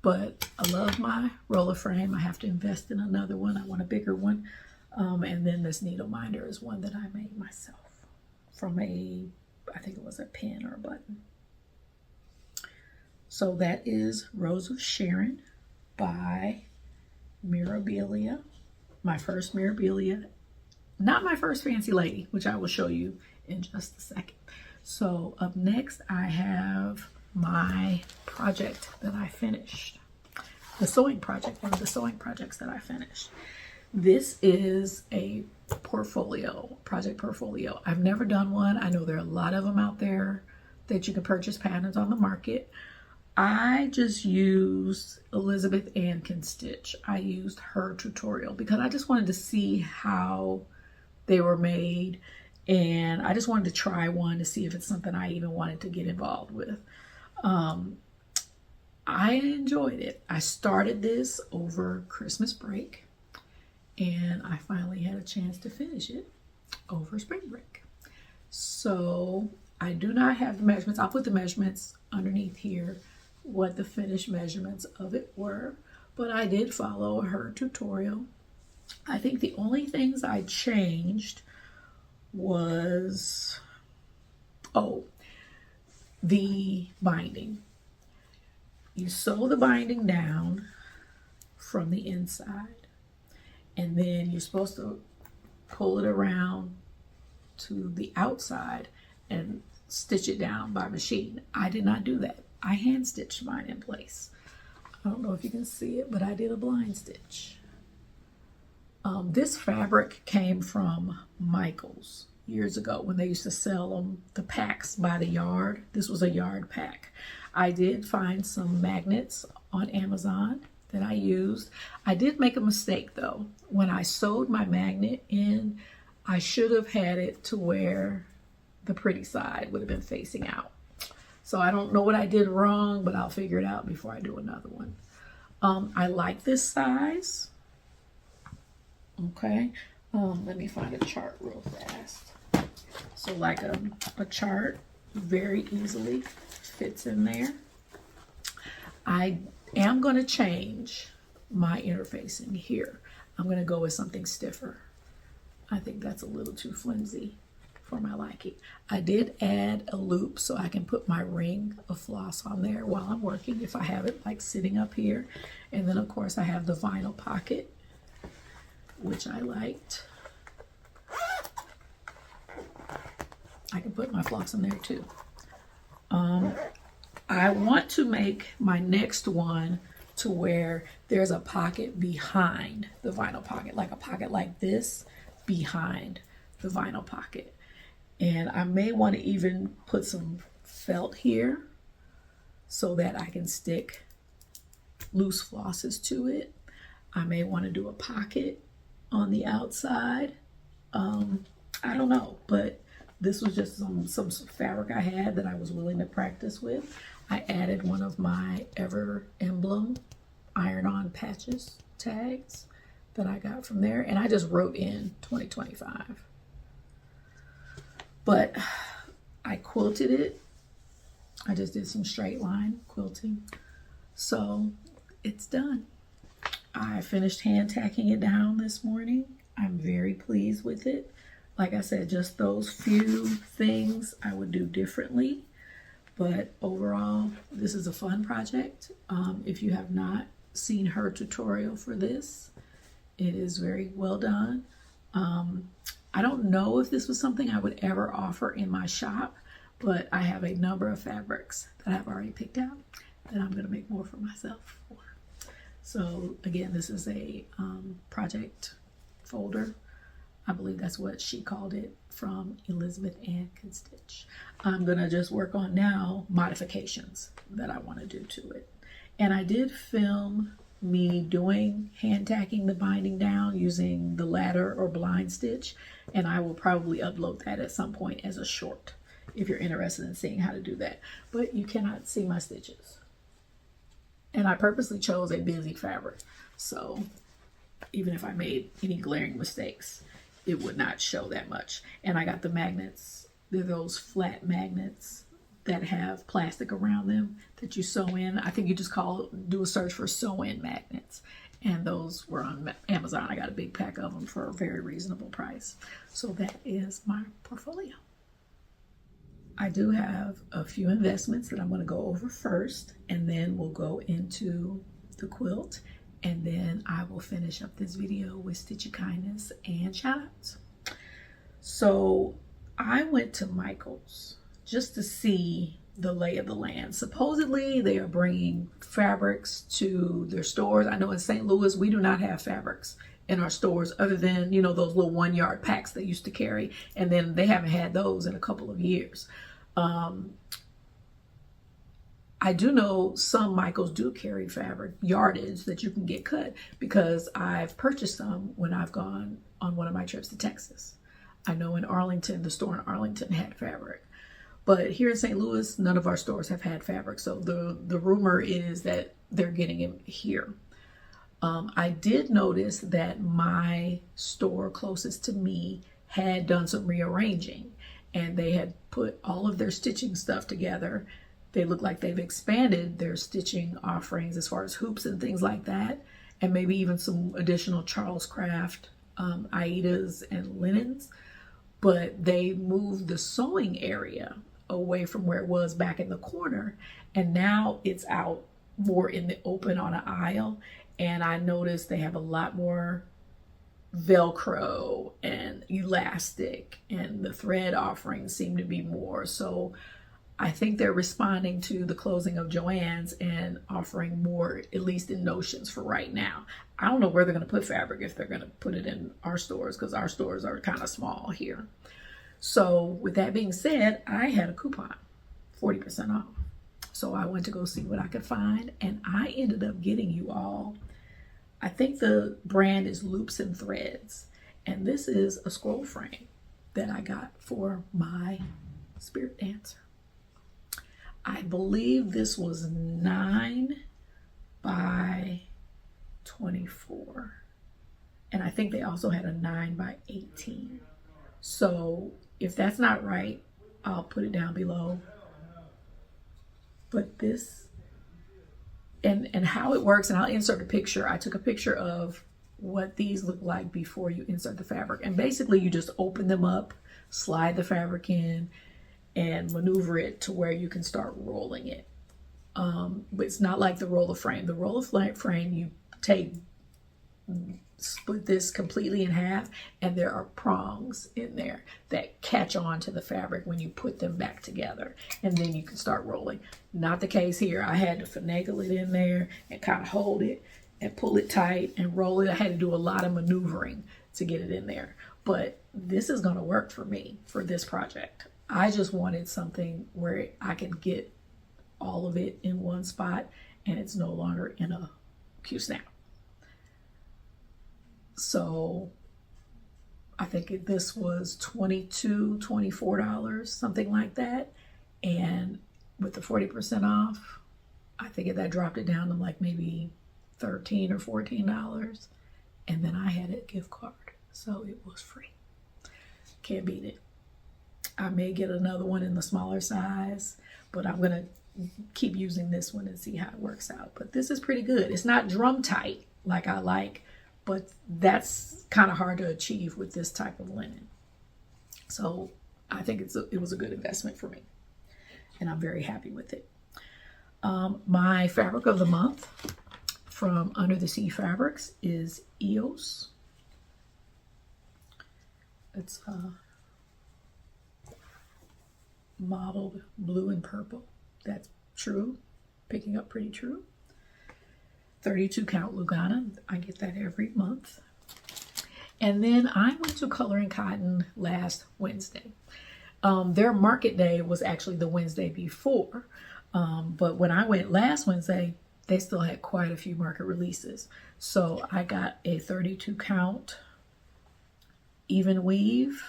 But I love my roller frame. I have to invest in another one. I want a bigger one. And then this needle minder is one that I made myself from I think it was a pin or a button. So that is Rose of Sharon by Mirabilia. My first Mirabilia, not my first Fancy Lady, which I will show you in just a second. So up next, I have my project that I finished. The sewing project, one of the sewing projects that I finished. This is a portfolio, project portfolio. I've never done one. I know there are a lot of them out there that you can purchase patterns on the market. I just used Elizabeth Ann Can Stitch. I used her tutorial because I just wanted to see how they were made, and I just wanted to try one to see if it's something I even wanted to get involved with. I enjoyed it. I started this over Christmas break, and I finally had a chance to finish it over spring break. So I do not have the measurements. I'll put the measurements underneath here, what the finished measurements of it were, but I did follow her tutorial. I think the only things I changed was, the binding. You sew the binding down from the inside, and then you're supposed to pull it around to the outside and stitch it down by machine. I did not do that. I hand stitched mine in place. I don't know if you can see it, but I did a blind stitch. This fabric came from Michael's years ago when they used to sell them, the packs by the yard. This was a yard pack. I did find some magnets on Amazon that I used. I did make a mistake though. When I sewed my magnet in, I should have had it to where the pretty side would have been facing out. So I don't know what I did wrong, but I'll figure it out before I do another one. I like this size. Okay, let me find a chart real fast. So like a chart very easily fits in there. I am going to change my interfacing here. I'm going to go with something stiffer. I think that's a little too flimsy for my liking. I did add a loop so I can put my ring of floss on there while I'm working if I have it like sitting up here. And then of course I have the vinyl pocket, which I liked. I can put my floss in there too. I want to make my next one to where there's a pocket behind the vinyl pocket, like a pocket like this behind the vinyl pocket. And I may want to even put some felt here so that I can stick loose flosses to it. I may want to do a pocket on the outside. I don't know, but this was just some fabric I had that I was willing to practice with. I added one of my Ever Emblem iron-on patches tags that I got from there, and I just wrote in 2025. But I quilted it. I just did some straight line quilting. So it's done. I finished hand tacking it down this morning. I'm very pleased with it. Like I said, just those few things I would do differently. But overall, this is a fun project. If you have not seen her tutorial for this, it is very well done. I don't know if this was something I would ever offer in my shop, but I have a number of fabrics that I've already picked out that I'm going to make more for myself for. So again, this is a project folder. I believe that's what she called it, from Elizabeth Ann Can Stitch. I'm gonna just work on now modifications that I want to do to it. And I did film me doing hand tacking the binding down using the ladder or blind stitch, and I will probably upload that at some point as a short if you're interested in seeing how to do that. But you cannot see my stitches. And I purposely chose a busy fabric, so even if I made any glaring mistakes, it would not show that much. And I got the magnets. They're those flat magnets that have plastic around them that you sew in. I think you just do a search for sew-in magnets. And those were on Amazon. I got a big pack of them for a very reasonable price. So that is my portfolio. I do have a few investments that I'm going to go over first, and then we'll go into the quilt. And then I will finish up this video with Stitchy Kindness and shout outs. So I went to Michael's just to see the lay of the land. Supposedly they are bringing fabrics to their stores. I know in St. Louis, we do not have fabrics in our stores other than, you know, those little 1-yard packs they used to carry. And then they haven't had those in a couple of years. I do know some Michaels do carry fabric yardage that you can get cut, because I've purchased some when I've gone on one of my trips to Texas. I know in Arlington, the store in Arlington had fabric. But here in St. Louis, none of our stores have had fabric. So the rumor is that they're getting it here. I did notice that my store closest to me had done some rearranging, and they had put all of their stitching stuff together. They look like they've expanded their stitching offerings as far as hoops and things like that, and maybe even some additional Charles Craft Aidas and linens. But they moved the sewing area away from where it was back in the corner, and now it's out more in the open on an aisle. And I noticed they have a lot more Velcro and elastic, and the thread offerings seem to be more. So I think they're responding to the closing of Joann's and offering more, at least in notions for right now. I don't know where they're going to put fabric, if they're going to put it in our stores, because our stores are kind of small here. So with that being said, I had a coupon, 40% off. So I went to go see what I could find, and I ended up getting you all, I think the brand is Loops and Threads, and this is a scroll frame that I got for my spirit dancer. I believe this was 9 by 24. And I think they also had a 9 by 18. So If that's not right, I'll put it down below. But this, and how it works, and I'll insert a picture. I took a picture of what these look like before you insert the fabric. And basically you just open them up, slide the fabric in, and maneuver it to where you can start rolling it. But it's not like the roller frame. The roller frame, you split this completely in half, and there are prongs in there that catch on to the fabric when you put them back together, and then you can start rolling. Not the case here. I had to finagle it in there and kind of hold it and pull it tight and roll it. I had to do a lot of maneuvering to get it in there, but this is going to work for me for this project. I just wanted something where I can get all of it in one spot and it's no longer in a Q-snap. So I think this was $22, $24, something like that. And with the 40% off, I think that dropped it down to like maybe $13 or $14. And then I had a gift card, so it was free. Can't beat it. I may get another one in the smaller size, but I'm gonna keep using this one and see how it works out. But this is pretty good. It's not drum tight like I like, but that's kind of hard to achieve with this type of linen. So I think it was a good investment for me, and I'm very happy with it. My fabric of the month from Under the Sea Fabrics is EOS. It's mottled blue and purple. That's true, picking up pretty true. 32 count Lugana. I get that every month. And then I went to Color and Cotton last Wednesday. Their market day was actually the Wednesday before. But when I went last Wednesday, they still had quite a few market releases. So I got a 32 count even weave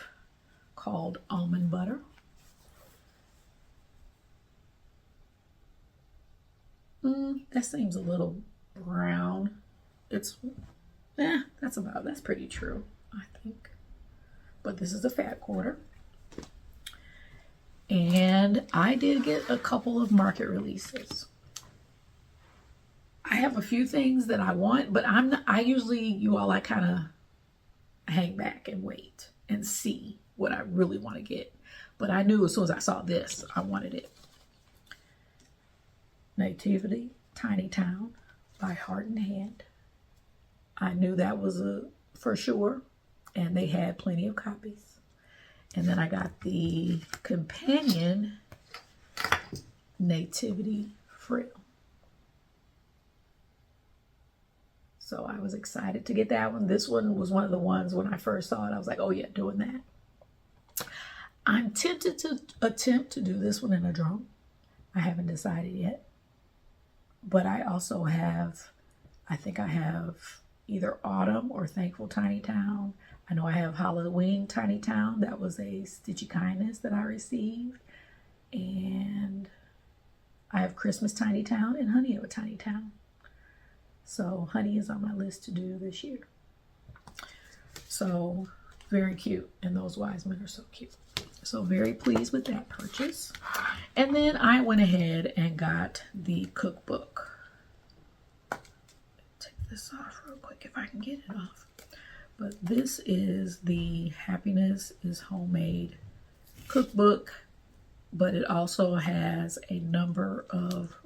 called Almond Butter. That seems a little brown. That's pretty true, I think. But this is a fat quarter. And I did get a couple of market releases. I have a few things that I want, but I kind of hang back and wait and see what I really want to get. But I knew as soon as I saw this, I wanted it. Nativity, Tiny Town by Heart and Hand. I knew that was for sure, and they had plenty of copies. And then I got the companion Nativity Frill. So I was excited to get that one. This one was one of the ones when I first saw it, I was like, oh yeah, doing that. I'm tempted to attempt to do this one in a drum. I haven't decided yet. But I also have, I think I have either Autumn or Thankful Tiny Town. I know I have Halloween Tiny Town. That was a Stitchy Kindness that I received. And I have Christmas Tiny Town and Honey of a Tiny Town. So Honey is on my list to do this year. So very cute. And those wise men are so cute. So very pleased with that purchase. And then I went ahead and got the cookbook. Take this off real quick if I can get it off. But this is the Happiness is Homemade cookbook, but it also has a number of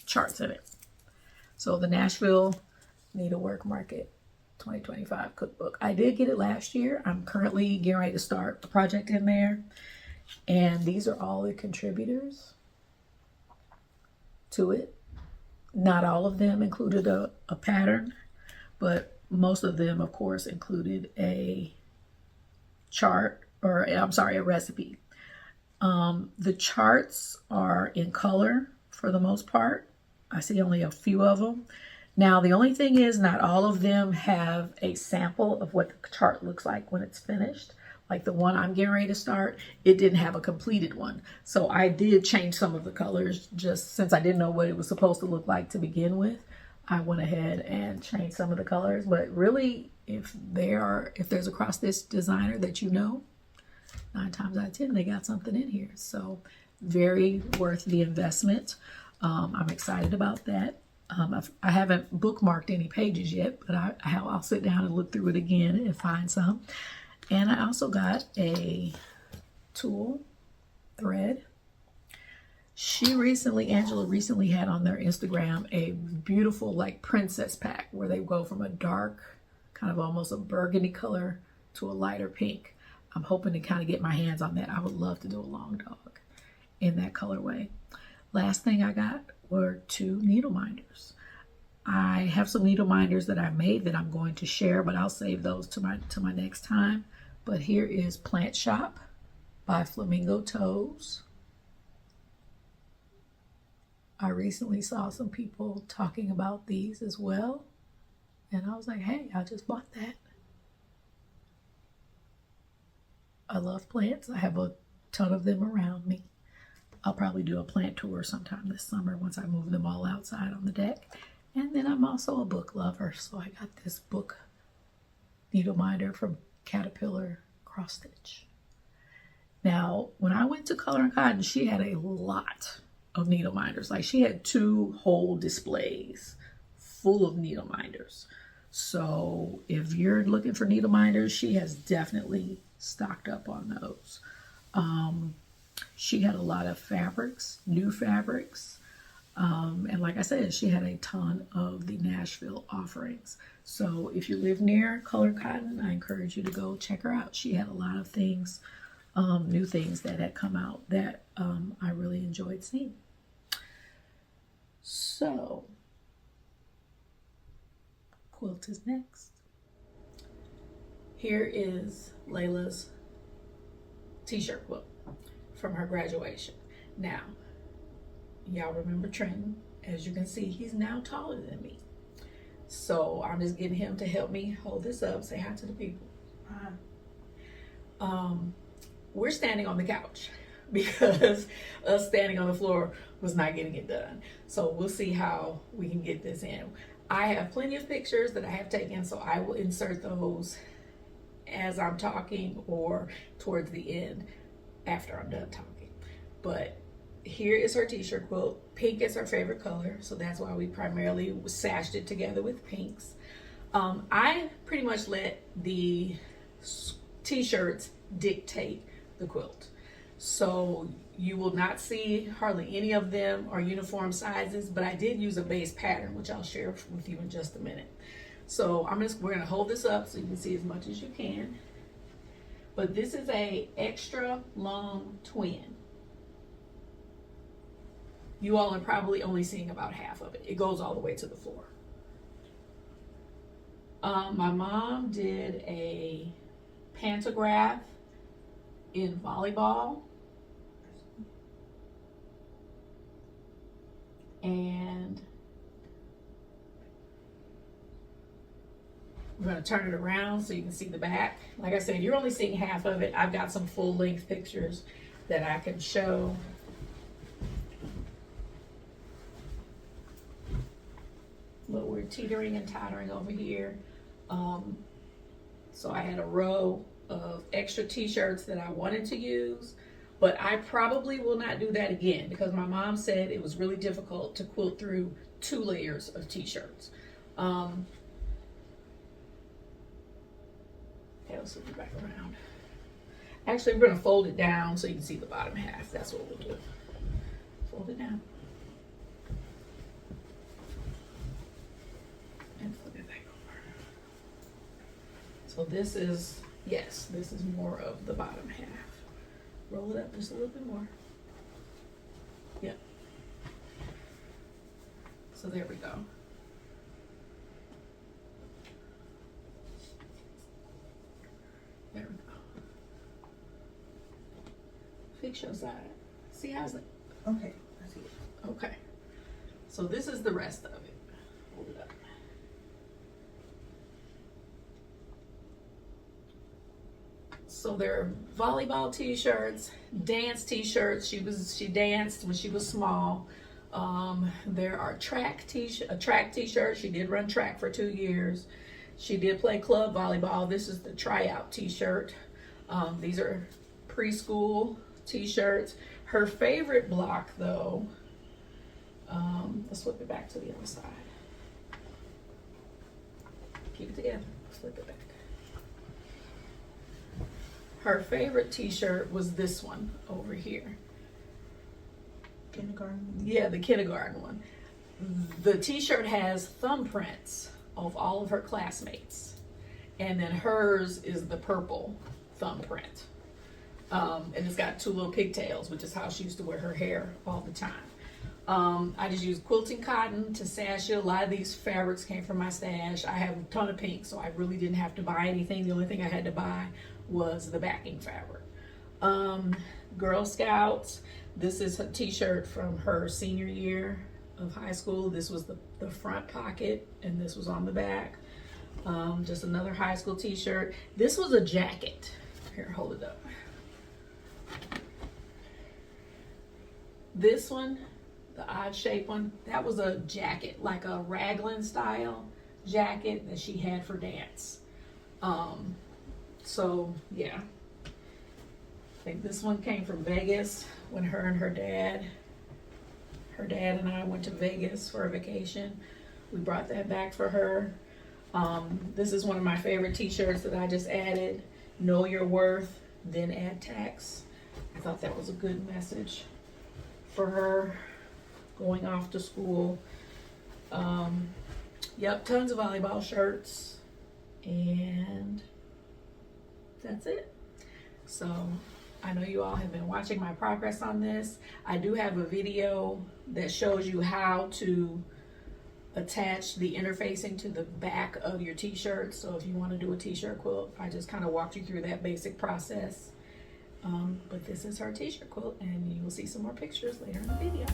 charts in it. So the Nashville Needlework Market 2025 cookbook. I did get it last year. I'm currently getting ready to start a project in there. And these are all the contributors to it. Not all of them included a pattern, but most of them, of course, included a chart, or I'm sorry, a recipe. The charts are in color for the most part. I see only a few of them. Now, the only thing is not all of them have a sample of what the chart looks like when it's finished. Like the one I'm getting ready to start, it didn't have a completed one. So I did change some of the colors just since I didn't know what it was supposed to look like to begin with. I went ahead and changed some of the colors. But really, if there's a cross stitch designer that you know, 9 times out of 10 they got something in here. So very worth the investment. I'm excited about that. I haven't bookmarked any pages yet, but I'll sit down and look through it again and find some. And I also got a tulle thread. Angela recently had on their Instagram a beautiful like princess pack where they go from a dark, kind of almost a burgundy color to a lighter pink. I'm hoping to kind of get my hands on that. I would love to do a long dog in that colorway. Last thing I got were 2 needle minders. I have some needle minders that I made that I'm going to share, but I'll save those to my next time. But here is Plant Shop by Flamingo Toes. I recently saw some people talking about these as well, and I was like, hey, I just bought that. I love plants. I have a ton of them around me. I'll probably do a plant tour sometime this summer once I move them all outside on the deck. And then I'm also a book lover, so I got this book needle minder from Caterpillar Crossstitch. Now, when I went to Color and Cotton, she had a lot of needle minders. Like, she had 2 whole displays full of needle minders. So if you're looking for needle minders, she has definitely stocked up on those. She had a lot of fabrics, new fabrics. And like I said, she had a ton of the Nashville offerings. So if you live near Color Cotton, I encourage you to go check her out. She had a lot of things, new things that had come out that I really enjoyed seeing. So, quilt is next. Here is Layla's t-shirt quilt from her graduation. Now, y'all remember Trenton. As you can see, he's now taller than me. So I'm just getting him to help me hold this up. Say hi to the people. Hi. We're standing on the couch because us standing on the floor was not getting it done. So we'll see how we can get this in. I have plenty of pictures that I have taken, so I will insert those as I'm talking or towards the end after I'm done talking. But here is her t-shirt quilt. Pink is her favorite color, so that's why we primarily sashed it together with pinks. I pretty much let the t-shirts dictate the quilt. So you will not see hardly any of them are uniform sizes, but I did use a base pattern, which I'll share with you in just a minute. So we're gonna hold this up so you can see as much as you can. But this is a extra long twin. You all are probably only seeing about half of it. It goes all the way to the floor. My mom did a pantograph in volleyball. And we're going to turn it around so you can see the back. Like I said, you're only seeing half of it. I've got some full-length pictures that I can show. But we're teetering and tottering over here. So I had a row of extra t-shirts that I wanted to use, but I probably will not do that again because my mom said it was really difficult to quilt through 2 layers of t-shirts. Okay, let's flip it back around. Actually, we're gonna fold it down so you can see the bottom half. That's what we'll do. Fold it down. And flip it back over. So this is, yes, this is more of the bottom half. Roll it up just a little bit more. Yep. So there we go. There we go. Fix your side. See how's it? Okay, I see it. Okay. So this is the rest of it. Hold it up. So they're volleyball t-shirts, dance t-shirts. She danced when she was small. There are a track t-shirt. She did run track for 2 years. She did play club volleyball. This is the tryout t-shirt. These are preschool t-shirts. Her favorite block though, let's flip it back to the other side. Keep it together, flip it back. Her favorite t-shirt was this one over here. Kindergarten? Yeah, the kindergarten one. The t-shirt has thumbprints of all of her classmates. And then hers is the purple thumbprint. And it's got 2 little pigtails, which is how she used to wear her hair all the time. I just used quilting cotton to sash it. A lot of these fabrics came from my stash. I have a ton of pink, so I really didn't have to buy anything. The only thing I had to buy was the backing fabric. Girl Scouts. This is a t-shirt from her senior year of high school. This was the front pocket, and this was on the back. Just another high school t-shirt. This was a jacket. Here, hold it up. This one, the odd shape one, that was a jacket, like a raglan style jacket that she had for dance. So yeah, I think this one came from Vegas when her and her dad and I went to Vegas for a vacation. We brought that back for her. This is one of my favorite t-shirts that I just added. Know your worth, then add tax. I thought that was a good message for her going off to school. Yep, tons of volleyball shirts, and that's it. So I know you all have been watching my progress on this. I do have a video that shows you how to attach the interfacing to the back of your t-shirt. So if you want to do a t-shirt quilt, I just kind of walked you through that basic process. But this is her t-shirt quilt, and you will see some more pictures later in the video.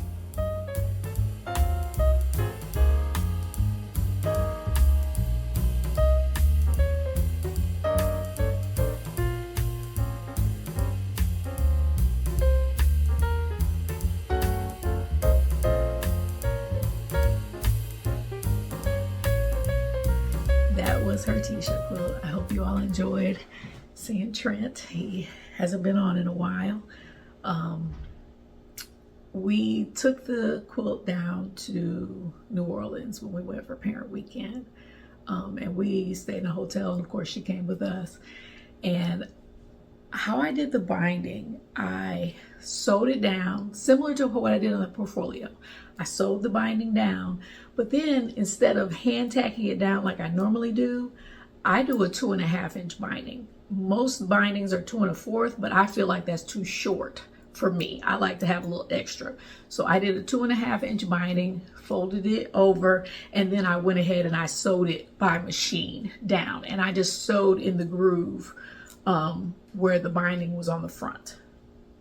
That was her t-shirt quilt. I hope you all enjoyed seeing Trent. He hasn't been on in a while. We took the quilt down to New Orleans when we went for parent weekend. And we stayed in a hotel, and of course she came with us. And how I did the binding, I sewed it down, similar to what I did on the portfolio. I sewed the binding down, but then instead of hand tacking it down like I normally do, I do a 2.5 inch binding. Most bindings are 2 1/4, but I feel like that's too short for me. I like to have a little extra. So I did a 2.5 inch binding, folded it over, and then I went ahead and I sewed it by machine down. And I just sewed in the groove where the binding was on the front.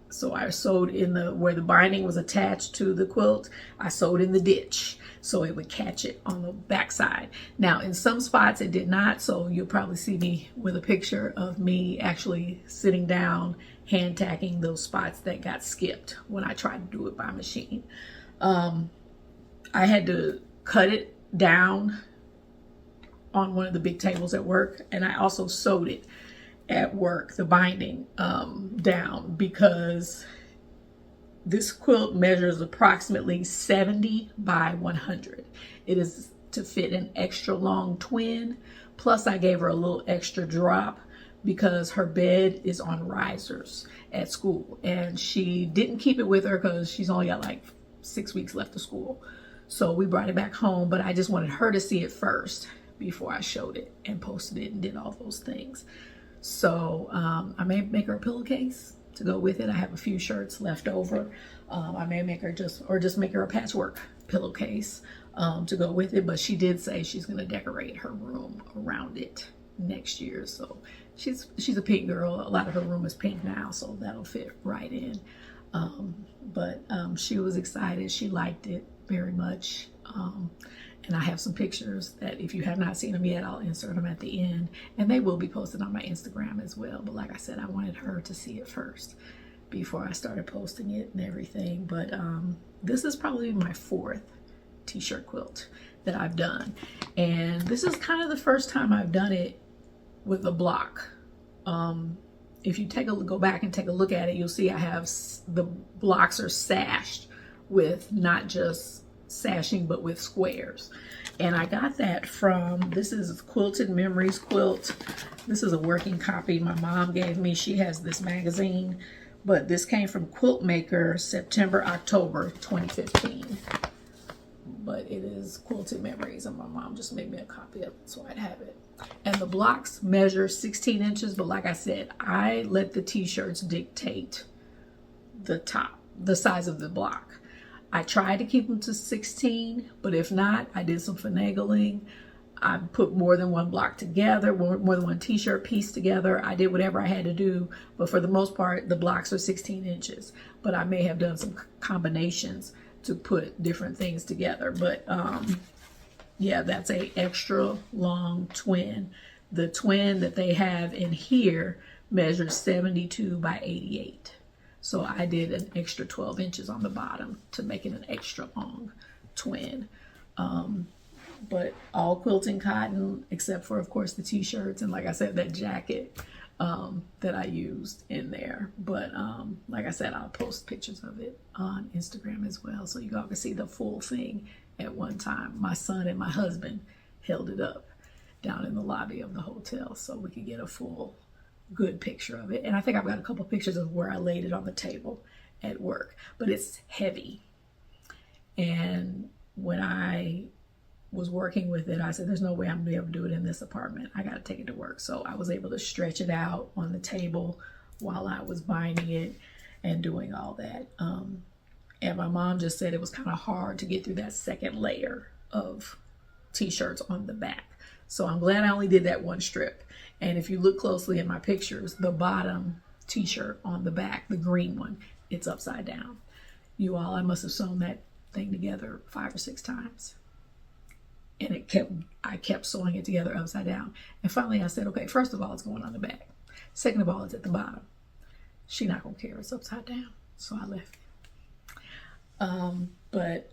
So I sewed in where the binding was attached to the quilt, I sewed in the ditch so it would catch it on the back side. Now in some spots it did not, so you'll probably see me with a picture of me actually sitting down, hand tacking those spots that got skipped when I tried to do it by machine. I had to cut it down on one of the big tables at work, and I also sewed it at work, the binding down, because this quilt measures approximately 70 by 100. It is to fit an extra long twin, plus I gave her a little extra drop because her bed is on risers at school, and she didn't keep it with her because she's only got like 6 weeks left of school. So we brought it back home, but I just wanted her to see it first before I showed it and posted it and did all those things. So I may make her a pillowcase to go with it. I have a few shirts left over. I may make her just make her a patchwork pillowcase to go with it. But she did say she's going to decorate her room around it next year. So she's a pink girl. A lot of her room is pink now, so that'll fit right in. But she was excited. She liked it very much. And I have some pictures that if you have not seen them yet, I'll insert them at the end, and they will be posted on my Instagram as well. But like I said, I wanted her to see it first before I started posting it and everything. But this is probably my 4th t-shirt quilt that I've done. And this is kind of the first time I've done it with a block. If you go back and take a look at it, you'll see I have the blocks are sashed with not just sashing, but with squares. And I got that from, this is Quilted Memories quilt. This is a working copy my mom gave me. She has this magazine, but this came from Quilt Maker, September, October 2015. But it is Quilted Memories, and my mom just made me a copy of it so I'd have it. And the blocks measure 16 inches, but like I said, I let the t-shirts dictate the size of the block. I tried to keep them to 16, but if not, I did some finagling. I put more than one block together, more than one t-shirt piece together. I did whatever I had to do, but for the most part, the blocks are 16 inches. But I may have done some combinations to put different things together. But yeah, that's a extra long twin. The twin that they have in here measures 72 by 88. So I did an extra 12 inches on the bottom to make it an extra long twin. But all quilting cotton, except for, of course, the t-shirts and, like I said, that jacket that I used in there. But like I said, I'll post pictures of it on Instagram as well, so you all can see the full thing at one time. My son and my husband held it up down in the lobby of the hotel so we could get a full good picture of it. And I think I've got a couple pictures of where I laid it on the table at work. But it's heavy, and when I was working with it, I said, there's no way I'm gonna be able to do it in this apartment. I gotta take it to work. So I was able to stretch it out on the table while I was binding it and doing all that. And my mom just said it was kind of hard to get through that second layer of t-shirts on the back. So I'm glad I only did that one strip. And if you look closely in my pictures, the bottom t-shirt on the back, the green one, it's upside down. You all, I must have sewn that thing together 5 or 6 times. And I kept sewing it together upside down. And finally I said, okay, first of all, it's going on the back. Second of all, it's at the bottom. She's not gonna care, it's upside down. So I left it. But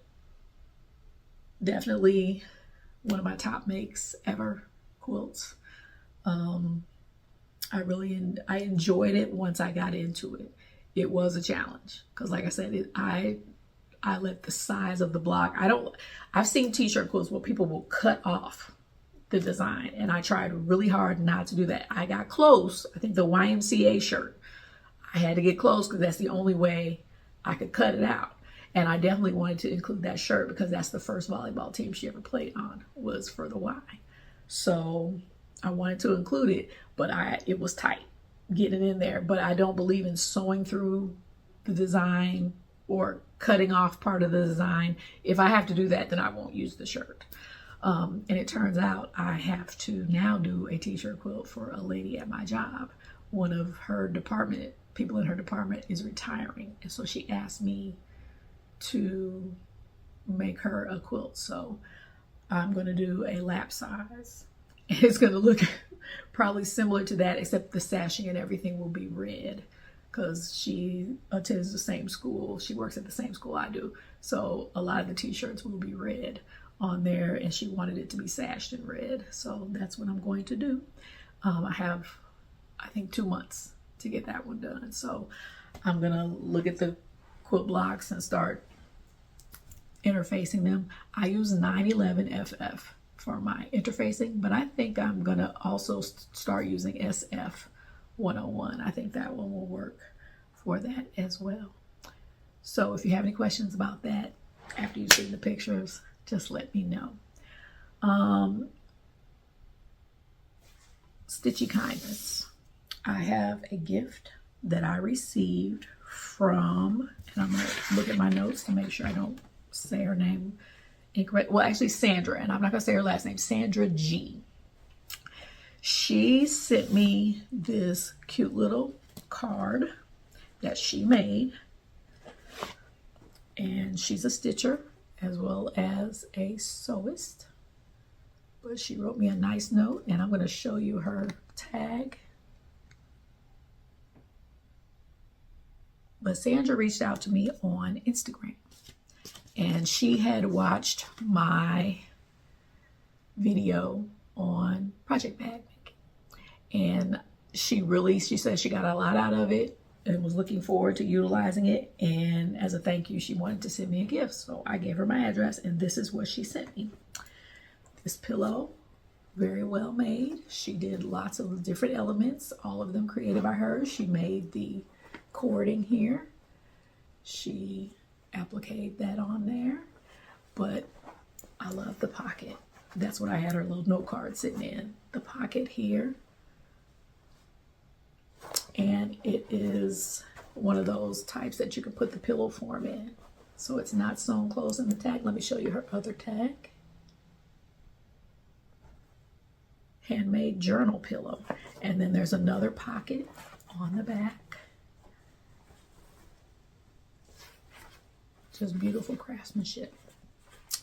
definitely one of my top makes ever quilts. I enjoyed it once I got into it. It was a challenge because, like I said, I let the size of the block. I've seen t-shirt quilts where people will cut off the design, and I tried really hard not to do that. I got close. I think the YMCA shirt, I had to get close because that's the only way I could cut it out. And I definitely wanted to include that shirt because that's the first volleyball team she ever played on, was for the Y. So I wanted to include it, but it was tight getting in there. But I don't believe in sewing through the design or cutting off part of the design. If I have to do that, then I won't use the shirt. And it turns out I have to now do a t-shirt quilt for a lady at my job. One of her people in her department is retiring. And so she asked me to make her a quilt. So I'm going to do a lap size. It's going to look probably similar to that, except the sashing and everything will be red because she attends the same school. She works at the same school I do. So a lot of the t-shirts will be red on there, and she wanted it to be sashed in red. So that's what I'm going to do. I have, I think, 2 months to get that one done. So I'm going to look at the quilt blocks and start interfacing them. I use 911 FF for my interfacing, but I think I'm going to also start using SF 101. I think that one will work for that as well. So if you have any questions about that after you've seen the pictures, just let me know. Stitchy Kindness. I have a gift that I received from, and I'm going to look at my notes to make sure I don't say her name incorrect. Well, actually Sandra, and I'm not going to say her last name, Sandra G. She sent me this cute little card that she made, and she's a stitcher as well as a sewist. But she wrote me a nice note, and I'm going to show you her tag. But Sandra reached out to me on Instagram, and she had watched my video on project bag making, and she said she got a lot out of it and was looking forward to utilizing it, and as a thank you she wanted to send me a gift. So I gave her my address, and this is what she sent me. This pillow, very well made. She did lots of different elements, all of them created by her. She made the cording here, she appliqued that on there, but I love the pocket. That's what I had her little note card sitting in, the pocket here. And it is one of those types that you can put the pillow form in, so it's not sewn closed in the tag. Let me show you her other tag. Handmade journal pillow. And then there's another pocket on the back. Just beautiful craftsmanship.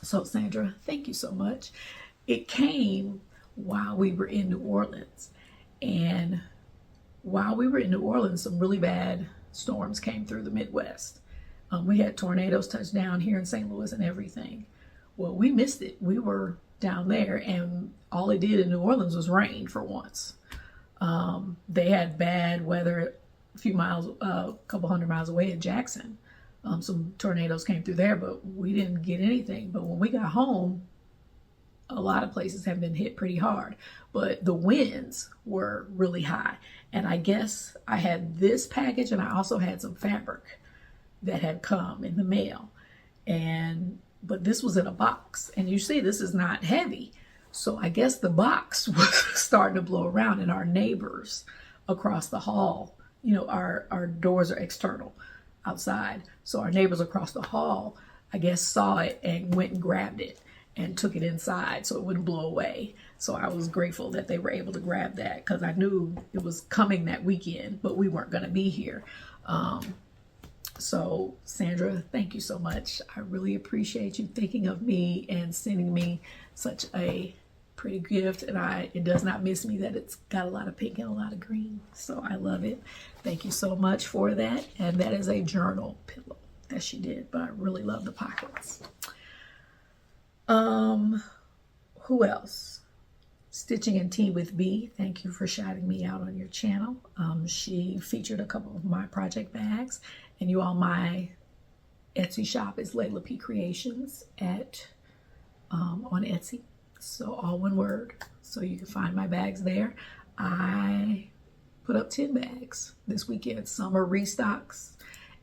So Sandra, thank you so much. It came while we were in New Orleans, and while we were in New Orleans, some really bad storms came through the Midwest. We had tornadoes touch down here in St. Louis and everything. Well, we missed it. We were down there, and all it did in New Orleans was rain for once. They had bad weather a few miles, a couple hundred miles away in Jackson. Some tornadoes came through there, but we didn't get anything. But when we got home, a lot of places have been hit pretty hard, but the winds were really high. And I guess I had this package, and I also had some fabric that had come in the mail. But this was in a box, and you see this is not heavy. So I guess the box was starting to blow around, and our neighbors across the hall, you know, our doors are external outside. So our neighbors across the hall, I guess, saw it and went and grabbed it and took it inside so it wouldn't blow away. So I was grateful that they were able to grab that, because I knew it was coming that weekend, but we weren't going to be here. So Sandra, thank you so much. I really appreciate you thinking of me and sending me such a pretty gift. And it does not miss me that it's got a lot of pink and a lot of green. So I love it. Thank you so much for that. And that is a journal pillow that she did, but I really love the pockets. Who else? Stitching and Tea with B. Thank you for shouting me out on your channel. She featured a couple of my project bags, and you all, my Etsy shop is Layla P Creations on Etsy. So all one word. So you can find my bags there. I put up 10 bags this weekend. Some are restocks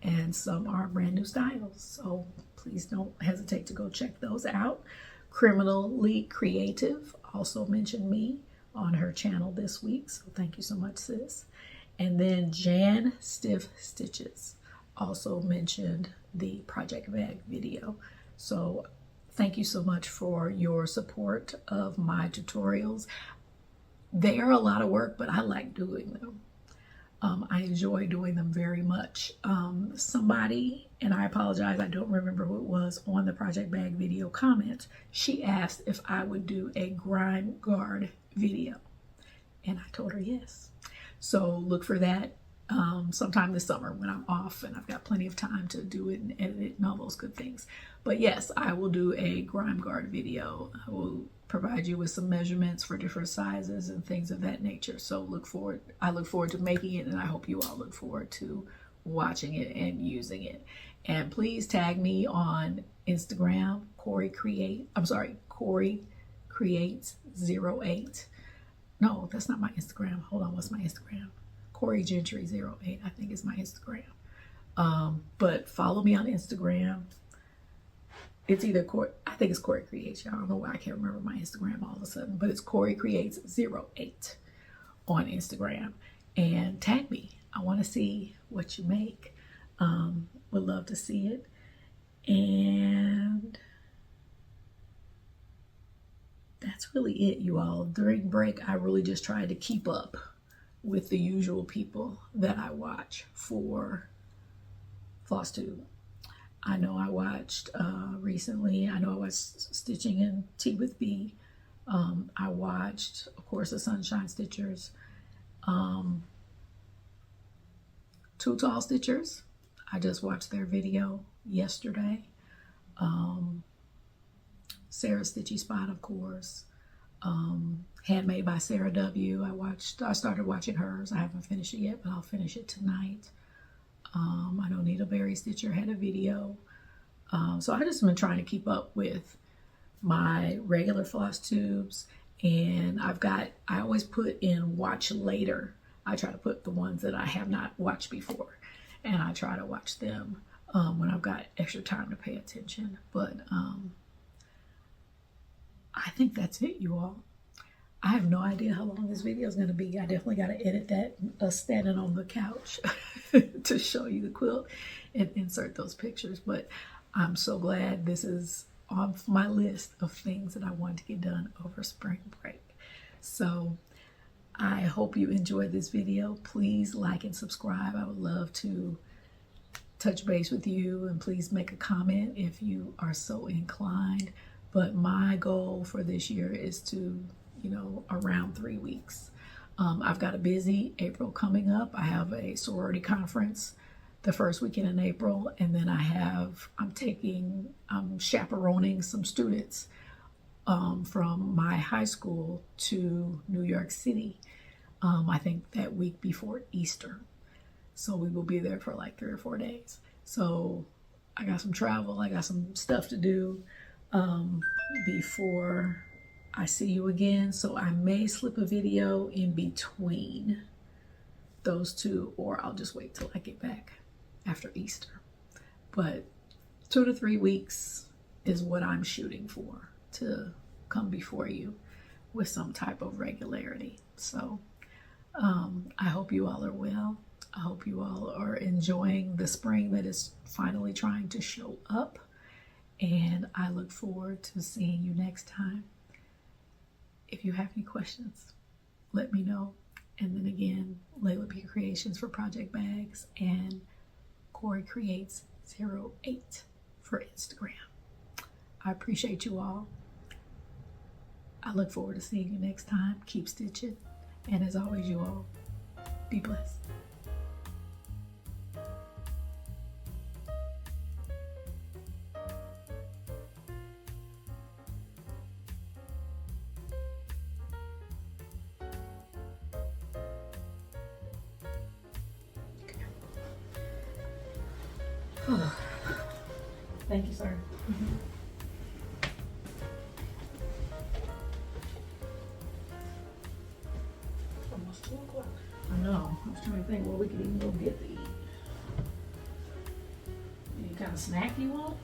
and some are brand new styles. So please don't hesitate to go check those out. Criminally Creative also mentioned me on her channel this week, so thank you so much, sis. And then Jan Stiff Stitches also mentioned the project bag video. So thank you so much for your support of my tutorials. They are a lot of work, but I like doing them. I enjoy doing them very much. Somebody, and I apologize, I don't remember who it was, on the project bag video comment, she asked if I would do a grime guard video, and I told her yes. So look for that sometime this summer when I'm off and I've got plenty of time to do it and edit it and all those good things. But yes, I will do a grime guard video. I will provide you with some measurements for different sizes and things of that nature. So I look forward to making it, and I hope you all look forward to watching it and using it. And please tag me on Instagram, CoryCreates08. No, that's not my Instagram. Hold on, what's my Instagram? CoryGentry08, I think is my Instagram. But follow me on Instagram. It's either I think it's CoryCreates. I don't know why I can't remember my Instagram all of a sudden, but it's CoryCreates08 on Instagram. And tag me. I want to see what you make. Would love to see it. And that's really it, you all. During break, I really just tried to keep up with the usual people that I watch for Flosstube. I know I watched recently, I watched Stitching and Tea with B. I watched, of course, the Sunshine Stitchers. Two Tall Stitchers. I just watched their video yesterday. Sarah Stitchy Spot, of course. Handmade by Sarah W. I started watching hers. I haven't finished it yet, but I'll finish it tonight. I know Needleberry Stitcher had a video. So I just been trying to keep up with my regular floss tubes, and I always put in watch later. I try to put the ones that I have not watched before, and I try to watch them when I've got extra time to pay attention. But I think that's it, you all. I have no idea how long this video is going to be. I definitely got to edit that standing on the couch to show you the quilt and insert those pictures. But I'm so glad this is on my list of things that I want to get done over spring break. So I hope you enjoyed this video. Please like and subscribe. I would love to touch base with you, and please make a comment if you are so inclined. But my goal for this year is to, around 3 weeks. I've got a busy April coming up. I have a sorority conference the first weekend in April, and then I'm chaperoning some students from my high school to New York City, I think that week before Easter. So we will be there for like 3 or 4 days. So I got some travel, I got some stuff to do before I see you again. So I may slip a video in between those two, or I'll just wait till I get back after Easter. But 2 to 3 weeks is what I'm shooting for, to come before you with some type of regularity. So I hope you all are well. I hope you all are enjoying the spring that is finally trying to show up. And I look forward to seeing you next time. If you have any questions, let me know. And then again, Layla P Creations for project bags, and CoryCreates 08 for Instagram. I appreciate you all. I look forward to seeing you next time. Keep stitching. And as always, you all, be blessed. Thank you, sir. Almost 2 o'clock. I know. I was trying to think where we could even go get to eat. Any kind of snack you want?